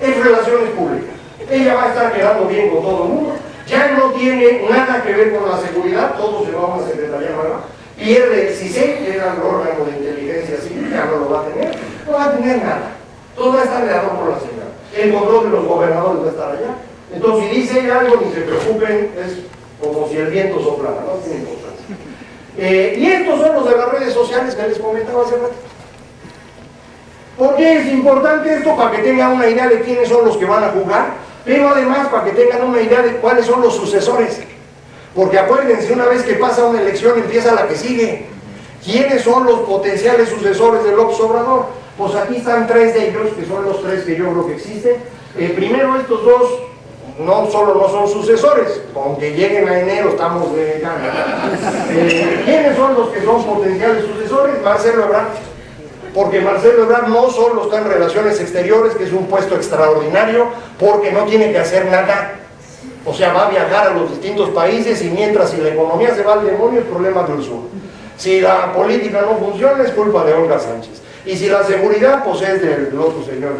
Es relaciones públicas. Ella va a estar quedando bien con todo el mundo. Ya no tiene nada que ver con la seguridad, todo se va a una secretaría nueva. Pierde el CISEN, que era el órgano de inteligencia civil, ya no lo va a tener. No va a tener nada. Todo va a estar de adorno por la señora. El control de los gobernadores va a estar allá. Entonces, si dice algo, ni se preocupen, es como si el viento soplara, no tiene importancia. Y estos son los de las redes sociales que les comentaba hace rato. ¿Por qué es importante esto? Para que tengan una idea de quiénes son los que van a jugar, pero además para que tengan una idea de cuáles son los sucesores. Porque acuérdense, una vez que pasa una elección, empieza la que sigue. ¿Quiénes son los potenciales sucesores de López Obrador? Pues aquí están tres de ellos, que son los tres que yo creo que existen. Primero, estos dos no solo no son sucesores, aunque lleguen a enero estamos de gana. ¿Quiénes son los que son potenciales sucesores? Marcelo Ebrard. Porque Marcelo Ebrard no solo está en Relaciones Exteriores, que es un puesto extraordinario, porque no tiene que hacer nada. O sea, va a viajar a los distintos países y mientras si la economía se va al demonio, el problema del sur. Si la política no funciona, es culpa de Olga Sánchez. Y si la seguridad, pues es del otro señor,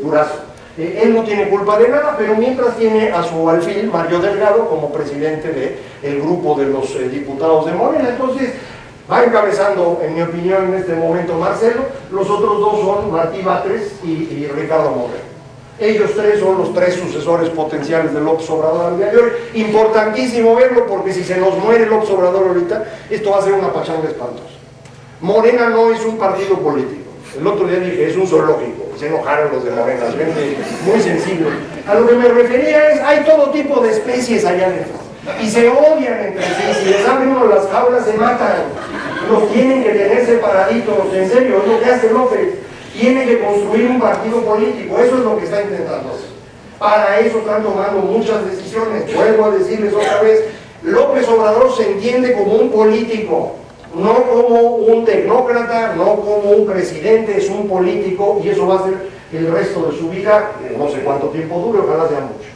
Durazo. Él no tiene culpa de nada, pero mientras tiene a su alfil, Mario Delgado, como presidente del grupo de los diputados de Morena. Entonces, va encabezando, en mi opinión, en este momento Marcelo. Los otros dos son Martí Batres y Ricardo Monreal. Ellos tres son los tres sucesores potenciales de López Obrador al día de hoy. Importantísimo verlo, porque si se nos muere López Obrador ahorita, esto va a ser una pachanga espantosa. Morena no es un partido político. El otro día dije, es un zoológico. Se enojaron los de Morena, gente muy sensible. A lo que me refería es, hay todo tipo de especies allá adentro. Y se odian entre sí. Si les abren uno las jaulas, se matan. Los tienen que tener separaditos. En serio, es lo que hace López. Tiene que construir un partido político. Eso es lo que está intentando hacer. Para eso están tomando muchas decisiones. Vuelvo a decirles otra vez, López Obrador se entiende como un político, no como un tecnócrata, no como un presidente, es un político, y eso va a ser el resto de su vida, no sé cuánto tiempo dure, ojalá sea mucho.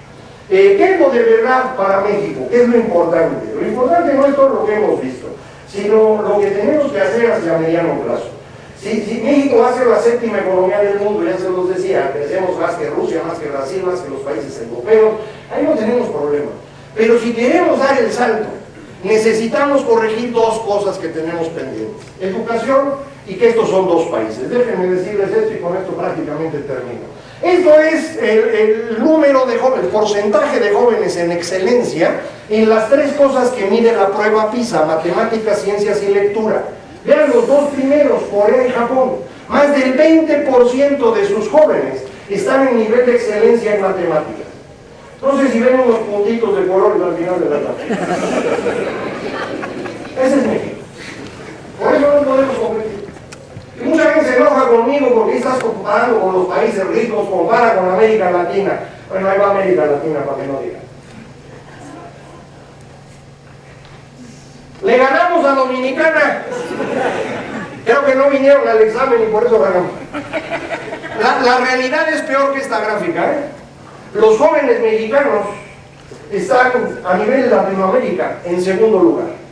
¿Qué es lo de verdad para México? ¿Qué es lo importante? Lo importante no es todo lo que hemos visto, sino lo que tenemos que hacer hacia mediano plazo. Si México va a ser la séptima economía del mundo, ya se los decía, crecemos más que Rusia, más que Brasil, más que los países europeos, ahí no tenemos problema. Pero si queremos dar el salto, necesitamos corregir dos cosas que tenemos pendientes: educación, y que estos son dos países. Déjenme decirles esto y con esto prácticamente termino. Esto es el número de jóvenes, el porcentaje de jóvenes en excelencia en las tres cosas que mide la prueba PISA: matemáticas, ciencias y lectura. Vean los dos primeros, Corea y Japón. Más del 20% de sus jóvenes están en nivel de excelencia en matemáticas. Entonces, si ven unos puntitos de color al final de la tabla. Ese es México. Por eso no podemos competir. Y mucha gente se enoja conmigo porque estás comparando con los países ricos, compara con América Latina. Bueno, ahí va América Latina para que no digan. Le ganamos a Dominicana. Creo que no vinieron al examen y por eso ganamos. La realidad es peor que esta gráfica, ¿eh? Los jóvenes mexicanos están a nivel de Latinoamérica en segundo lugar.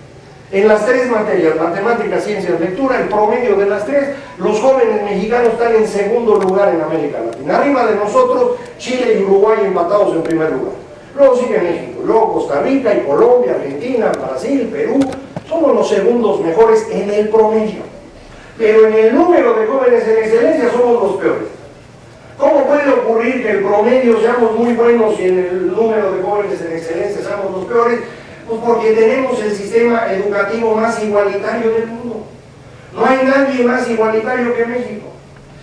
En las tres materias, matemáticas, ciencias, lectura, el promedio de las tres, los jóvenes mexicanos están en segundo lugar en América Latina. Arriba de nosotros, Chile y Uruguay empatados en primer lugar. Luego sigue México, luego Costa Rica y Colombia, Argentina, Brasil, Perú. Somos los segundos mejores en el promedio. Pero en el número de jóvenes en excelencia somos los peores. ¿Cómo puede ocurrir que el promedio seamos muy buenos y en el número de jóvenes en excelencia seamos los peores? Pues porque tenemos el sistema educativo más igualitario del mundo. No hay nadie más igualitario que México.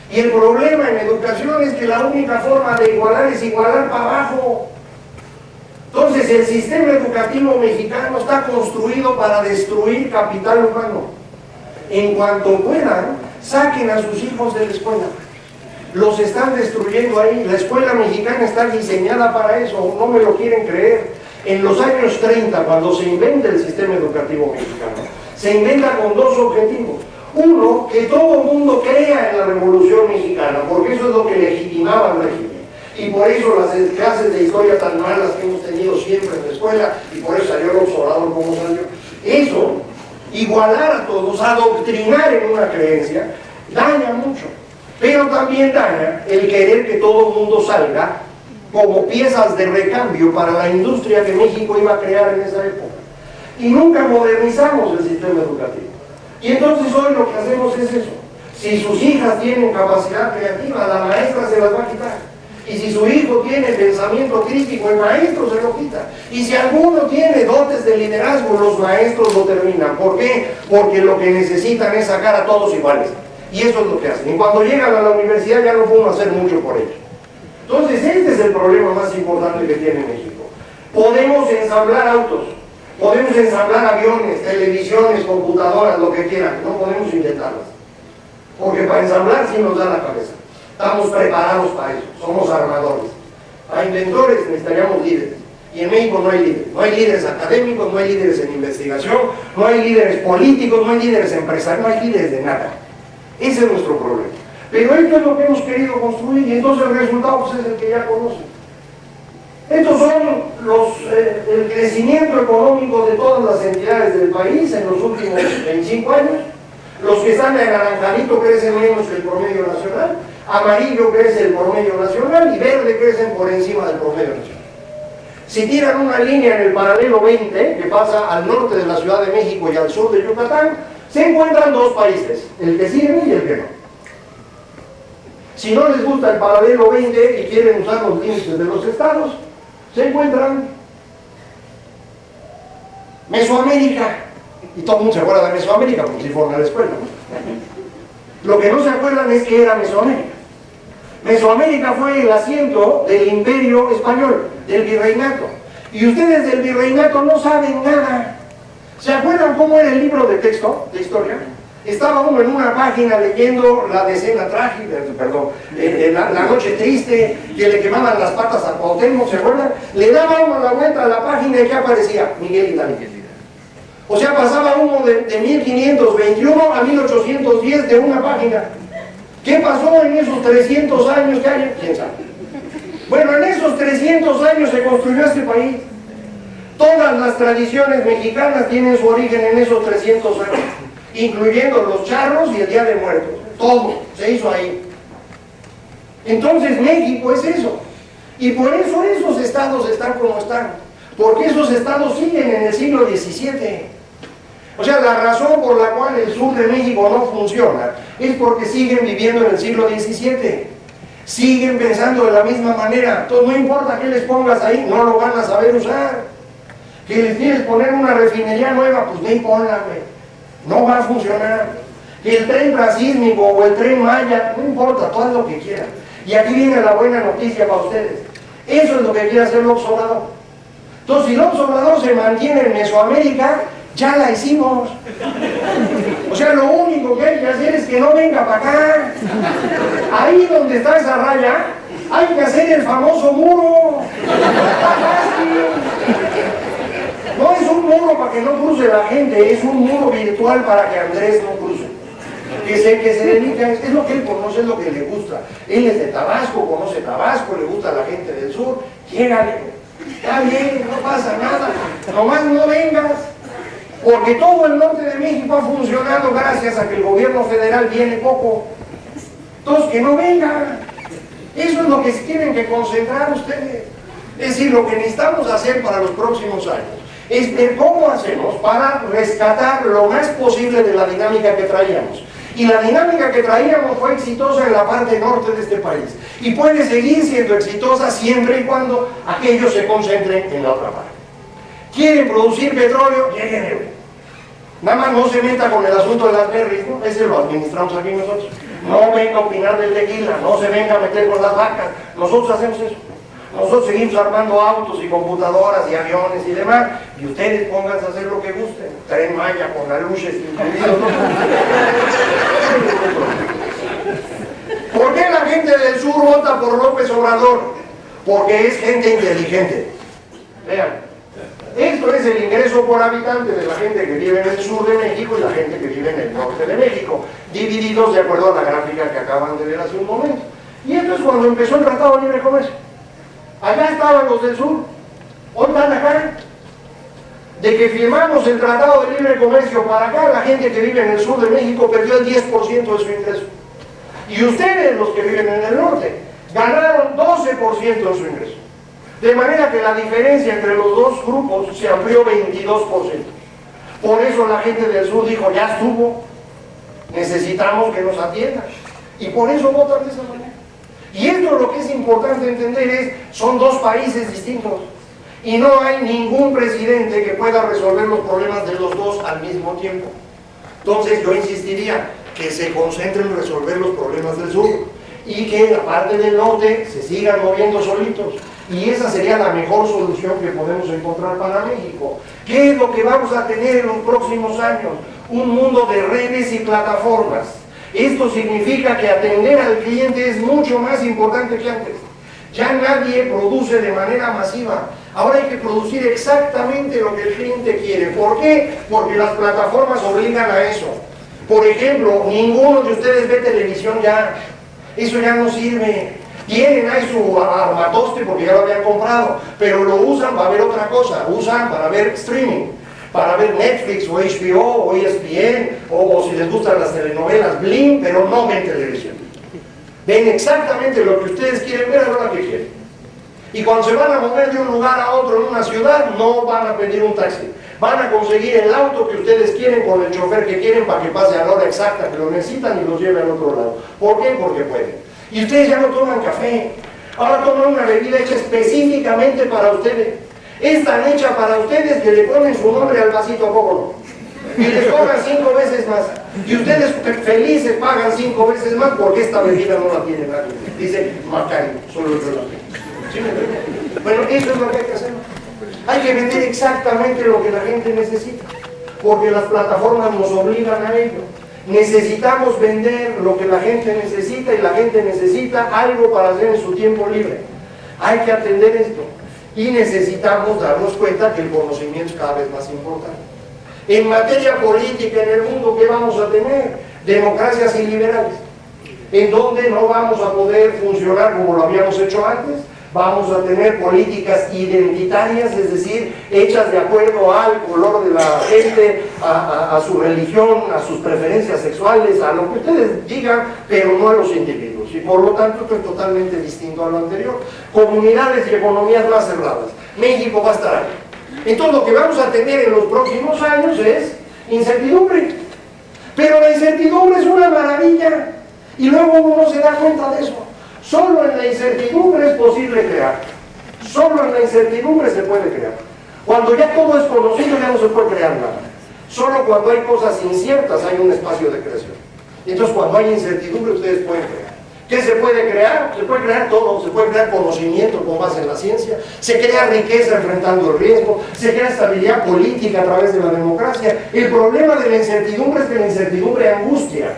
Y el problema en educación es que la única forma de igualar es igualar para abajo. Entonces el sistema educativo mexicano está construido para destruir capital humano. En cuanto puedan, saquen a sus hijos de la escuela. Los están destruyendo ahí. La escuela mexicana está diseñada para eso, no me lo quieren creer. En los años 30, cuando se inventa el sistema educativo mexicano, se inventa con dos objetivos. Uno, que todo el mundo crea en la Revolución Mexicana, porque eso es lo que legitimaba el régimen. Y por eso las clases de historia tan malas que hemos tenido siempre en la escuela, y por eso salió el Observador como salió. Eso, igualar a todos, adoctrinar en una creencia, daña mucho. Pero también daña el querer que todo el mundo salga como piezas de recambio para la industria que México iba a crear en esa época. Y nunca modernizamos el sistema educativo. Y entonces hoy lo que hacemos es eso. Si sus hijas tienen capacidad creativa, la maestra se las va a quitar. Y si su hijo tiene pensamiento crítico, el maestro se lo quita. Y si alguno tiene dotes de liderazgo, los maestros lo terminan. ¿Por qué? Porque lo que necesitan es sacar a todos iguales. Y eso es lo que hacen. Y cuando llegan a la universidad ya no pueden hacer mucho por ellos. Entonces este es el problema más importante que tiene México. Podemos ensamblar autos, podemos ensamblar aviones, televisiones, computadoras, lo que quieran. No podemos inventarlas. Porque para ensamblar sí nos da la cabeza. Estamos preparados para eso, somos armadores. Para inventores necesitaríamos líderes. Y en México no hay líderes. No hay líderes académicos, no hay líderes en investigación, no hay líderes políticos, no hay líderes empresarios, no hay líderes de nada. Ese es nuestro problema. Pero esto es lo que hemos querido construir y entonces el resultado pues, es el que ya conocen. Estos son el crecimiento económico de todas las entidades del país en los últimos 25 años. Los que están en anaranjadito crecen menos que el promedio nacional, amarillo crece el promedio nacional y verde crecen por encima del promedio nacional. Si tiran una línea en el paralelo 20, que pasa al norte de la Ciudad de México y al sur de Yucatán, se encuentran dos países, el que sirve y el que no. Si no les gusta el paralelo 20 y quieren usar los límites de los estados, se encuentran Mesoamérica. Y todo el mundo se acuerda de Mesoamérica porque si fueron a la escuela, ¿no? Lo que no se acuerdan es que era Mesoamérica. Mesoamérica fue el asiento del Imperio Español, del Virreinato. Y ustedes del Virreinato no saben nada. ¿Se acuerdan cómo era el libro de texto, de historia? Estaba uno en una página leyendo la decena trágica, perdón, la noche triste, que le quemaban las patas a Cuauhtémoc, ¿se acuerdan? Le daba uno la vuelta a la página y ¿qué aparecía? Miguel Hidalgo. O sea, pasaba uno de 1521 a 1810 de una página. ¿Qué pasó en esos 300 años que hay? ¿Quién sabe? Bueno, en esos 300 años se construyó este país. Todas las tradiciones mexicanas tienen su origen en esos 300 años, incluyendo los charros y el Día de Muertos. Todo se hizo ahí. Entonces México es eso. Y por eso esos estados están como están. Porque esos estados siguen en el siglo XVII. O sea, la razón por la cual el sur de México no funciona es porque siguen viviendo en el siglo XVII. Siguen pensando de la misma manera. Entonces no importa qué les pongas ahí, no lo van a saber usar. Que les quieres poner una refinería nueva, pues ve y ponla, güey. No va a funcionar. Que el tren transísmico o el tren Maya, no importa, todo lo que quieran. Y aquí viene la buena noticia para ustedes. Eso es lo que quiere hacer López Obrador. Entonces, si López Obrador se mantiene en Mesoamérica, ya la hicimos. O sea, lo único que hay que hacer es que no venga para acá. Ahí donde está esa raya, hay que hacer el famoso muro. Está fácil. No es un muro para que no cruce la gente, es un muro virtual para que Andrés no cruce. Que se dedica, es lo que él conoce, es lo que le gusta. Él es de Tabasco, conoce Tabasco, le gusta a la gente del sur. Llégale, está bien, no pasa nada, nomás no vengas. Porque todo el norte de México ha funcionado gracias a que el gobierno federal viene poco. Entonces, que no vengan. Eso es lo que tienen que concentrar ustedes. Es decir, lo que necesitamos hacer para los próximos años es ver cómo hacemos para rescatar lo más posible de la dinámica que traíamos. Y la dinámica que traíamos fue exitosa en la parte norte de este país. Y puede seguir siendo exitosa siempre y cuando aquellos se concentren en la otra parte. ¿Quieren producir petróleo? Lleguen. Nada más no se meta con el asunto de las berries, ¿no? Ese lo administramos aquí nosotros. No venga a opinar del tequila, no se venga a meter con las vacas. Nosotros hacemos eso. Nosotros seguimos armando autos y computadoras y aviones y demás, y ustedes pónganse a hacer lo que gusten. Tren Maya con las luces incluidos, ¿no? ¿Por qué la gente del sur vota por López Obrador? Porque es gente inteligente. Vean. Esto es el ingreso por habitante de la gente que vive en el sur de México y la gente que vive en el norte de México, divididos de acuerdo a la gráfica que acaban de ver hace un momento. Y esto es cuando empezó el Tratado de Libre Comercio. Allá estaban los del sur, hoy están acá. De que firmamos el Tratado de Libre Comercio para acá, la gente que vive en el sur de México perdió el 10% de su ingreso. Y ustedes, los que viven en el norte, ganaron 12% de su ingreso. De manera que la diferencia entre los dos grupos se amplió 22%. Por eso la gente del sur dijo, ya estuvo, necesitamos que nos atiendan. Y por eso votan de esa manera. Y esto lo que es importante entender es, son dos países distintos. Y no hay ningún presidente que pueda resolver los problemas de los dos al mismo tiempo. Entonces yo insistiría que se concentren en resolver los problemas del sur y que la parte del norte se sigan moviendo solitos. Y esa sería la mejor solución que podemos encontrar para México. ¿Qué es lo que vamos a tener en los próximos años? Un mundo de redes y plataformas. Esto significa que atender al cliente es mucho más importante que antes. Ya nadie produce de manera masiva. Ahora hay que producir exactamente lo que el cliente quiere. ¿Por qué? Porque las plataformas obligan a eso. Por ejemplo, ninguno de ustedes ve televisión ya. Eso ya no sirve. Tienen ahí su armatoste porque ya lo habían comprado, pero lo usan para ver otra cosa, usan para ver streaming, para ver Netflix o HBO o ESPN o si les gustan las telenovelas, Blim, pero no ven televisión. Ven exactamente lo que ustedes quieren ver a la hora que quieren. Y cuando se van a mover de un lugar a otro en una ciudad, no van a pedir un taxi. Van a conseguir el auto que ustedes quieren con el chofer que quieren para que pase a la hora exacta que lo necesitan y los lleve al otro lado. ¿Por qué? Porque pueden. Y ustedes ya no toman café, ahora toman una bebida hecha específicamente para ustedes. Es tan hecha para ustedes que le ponen su nombre al vasito, ¿a poco no? Y les cobran 5 veces más. Y ustedes felices pagan 5 veces más porque esta bebida no la tiene nadie. Dice Macario, solo yo la tengo. ¿Sí me entienden? Bueno, eso es lo que hay que hacer. Hay que vender exactamente lo que la gente necesita, porque las plataformas nos obligan a ello. Necesitamos vender lo que la gente necesita y la gente necesita algo para hacer en su tiempo libre. Hay que atender esto y necesitamos darnos cuenta que el conocimiento es cada vez más importante. En materia política en el mundo, ¿qué vamos a tener? Democracias iliberales, en donde no vamos a poder funcionar como lo habíamos hecho antes. Vamos a tener políticas identitarias, es decir, hechas de acuerdo al color de la gente, a su religión, a sus preferencias sexuales, a lo que ustedes digan, pero no a los individuos. Y por lo tanto, esto es totalmente distinto a lo anterior. Comunidades y economías más cerradas. México va a estar ahí. Entonces, lo que vamos a tener en los próximos años es incertidumbre. Pero la incertidumbre es una maravilla. Y luego uno se da cuenta de eso. Solo en la incertidumbre es posible crear. Solo en la incertidumbre se puede crear. Cuando ya todo es conocido ya no se puede crear nada. Solo cuando hay cosas inciertas hay un espacio de creación. Y entonces cuando hay incertidumbre ustedes pueden crear. ¿Qué se puede crear? Se puede crear todo, se puede crear conocimiento con base en la ciencia, se crea riqueza enfrentando el riesgo, se crea estabilidad política a través de la democracia. El problema de la incertidumbre es que la incertidumbre angustia.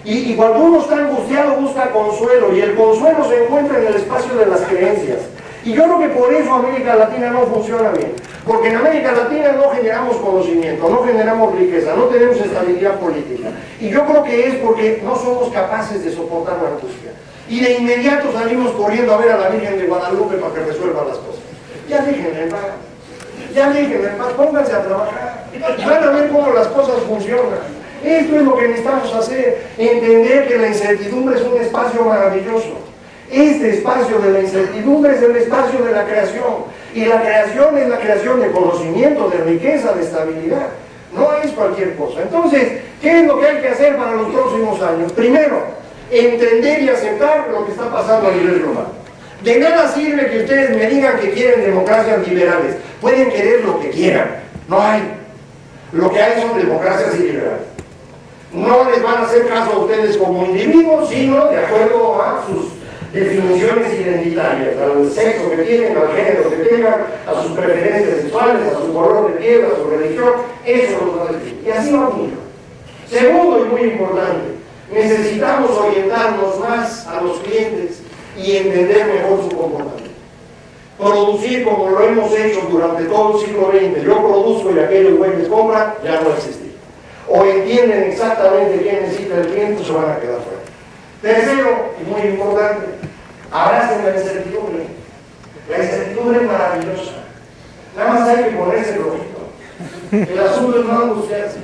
Y cuando uno está angustiado busca consuelo, y el consuelo se encuentra en el espacio de las creencias. Y yo creo que por eso América Latina no funciona bien, porque en América Latina no generamos conocimiento, no generamos riqueza, no tenemos estabilidad política. Y yo creo que es porque no somos capaces de soportar la angustia. Y de inmediato salimos corriendo a ver a la Virgen de Guadalupe para que resuelva las cosas. Ya déjenme en paz, ya déjenme en paz, pónganse a trabajar, van a ver cómo las cosas funcionan. Esto es lo que necesitamos hacer, entender que la incertidumbre es un espacio maravilloso. Este espacio de la incertidumbre es el espacio de la creación, y la creación es la creación de conocimiento, de riqueza, de estabilidad, no es cualquier cosa. Entonces, ¿qué es lo que hay que hacer para los próximos años? Primero, entender y aceptar lo que está pasando a nivel global. De nada sirve que ustedes me digan que quieren democracias liberales, pueden querer lo que quieran, no hay. Lo que hay son democracias liberales. No les van a hacer caso a ustedes como individuos, sino de acuerdo a sus definiciones identitarias, al sexo que tienen, al género que tengan, a sus preferencias sexuales, a su color de piel, a su religión, eso los va a decir. Y así va mucho. Segundo y muy importante, necesitamos orientarnos más a los clientes y entender mejor su comportamiento. Producir como lo hemos hecho durante todo el siglo XX, yo produzco y aquellos güeyes compran, ya no existe. O entienden exactamente qué necesita el cliente, se van a quedar fuera. Tercero, y muy importante, abracen la incertidumbre. La incertidumbre es maravillosa. Nada más hay que ponerse rojito. El asunto es no angustiarse.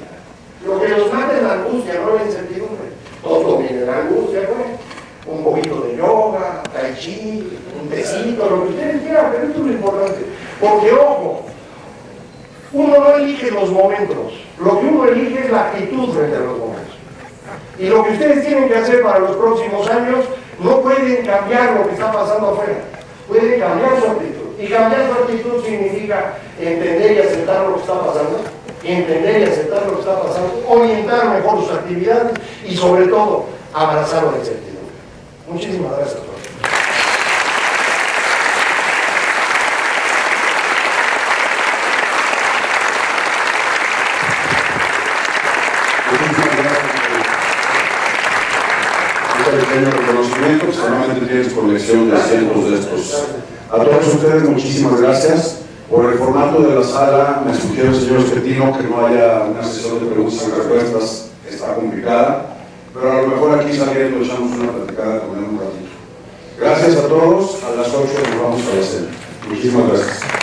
Lo que los mata es la angustia, no la incertidumbre. Todo viene la angustia, pues. Un poquito de yoga, tai chi, un tecito, lo que ustedes quieran, pero esto es lo importante. Porque, ojo, uno no elige los momentos. Lo que uno elige es la actitud frente a los momentos. Y lo que ustedes tienen que hacer para los próximos años, no pueden cambiar lo que está pasando afuera, pueden cambiar su actitud. Y cambiar su actitud significa entender y aceptar lo que está pasando, entender y aceptar lo que está pasando, orientar mejor sus actividades y sobre todo, abrazar la incertidumbre. Muchísimas gracias a todos. Pequeño reconocimiento, que solamente tienes colección de cientos de estos. A todos ustedes, muchísimas gracias. Por el formato de la sala, me sugiere el señor Schettino que no haya una sesión de preguntas y respuestas, está complicada, pero a lo mejor aquí saliendo echamos una platicada con él un ratito. Gracias a todos, a las 8 nos vamos a la cena. Muchísimas gracias.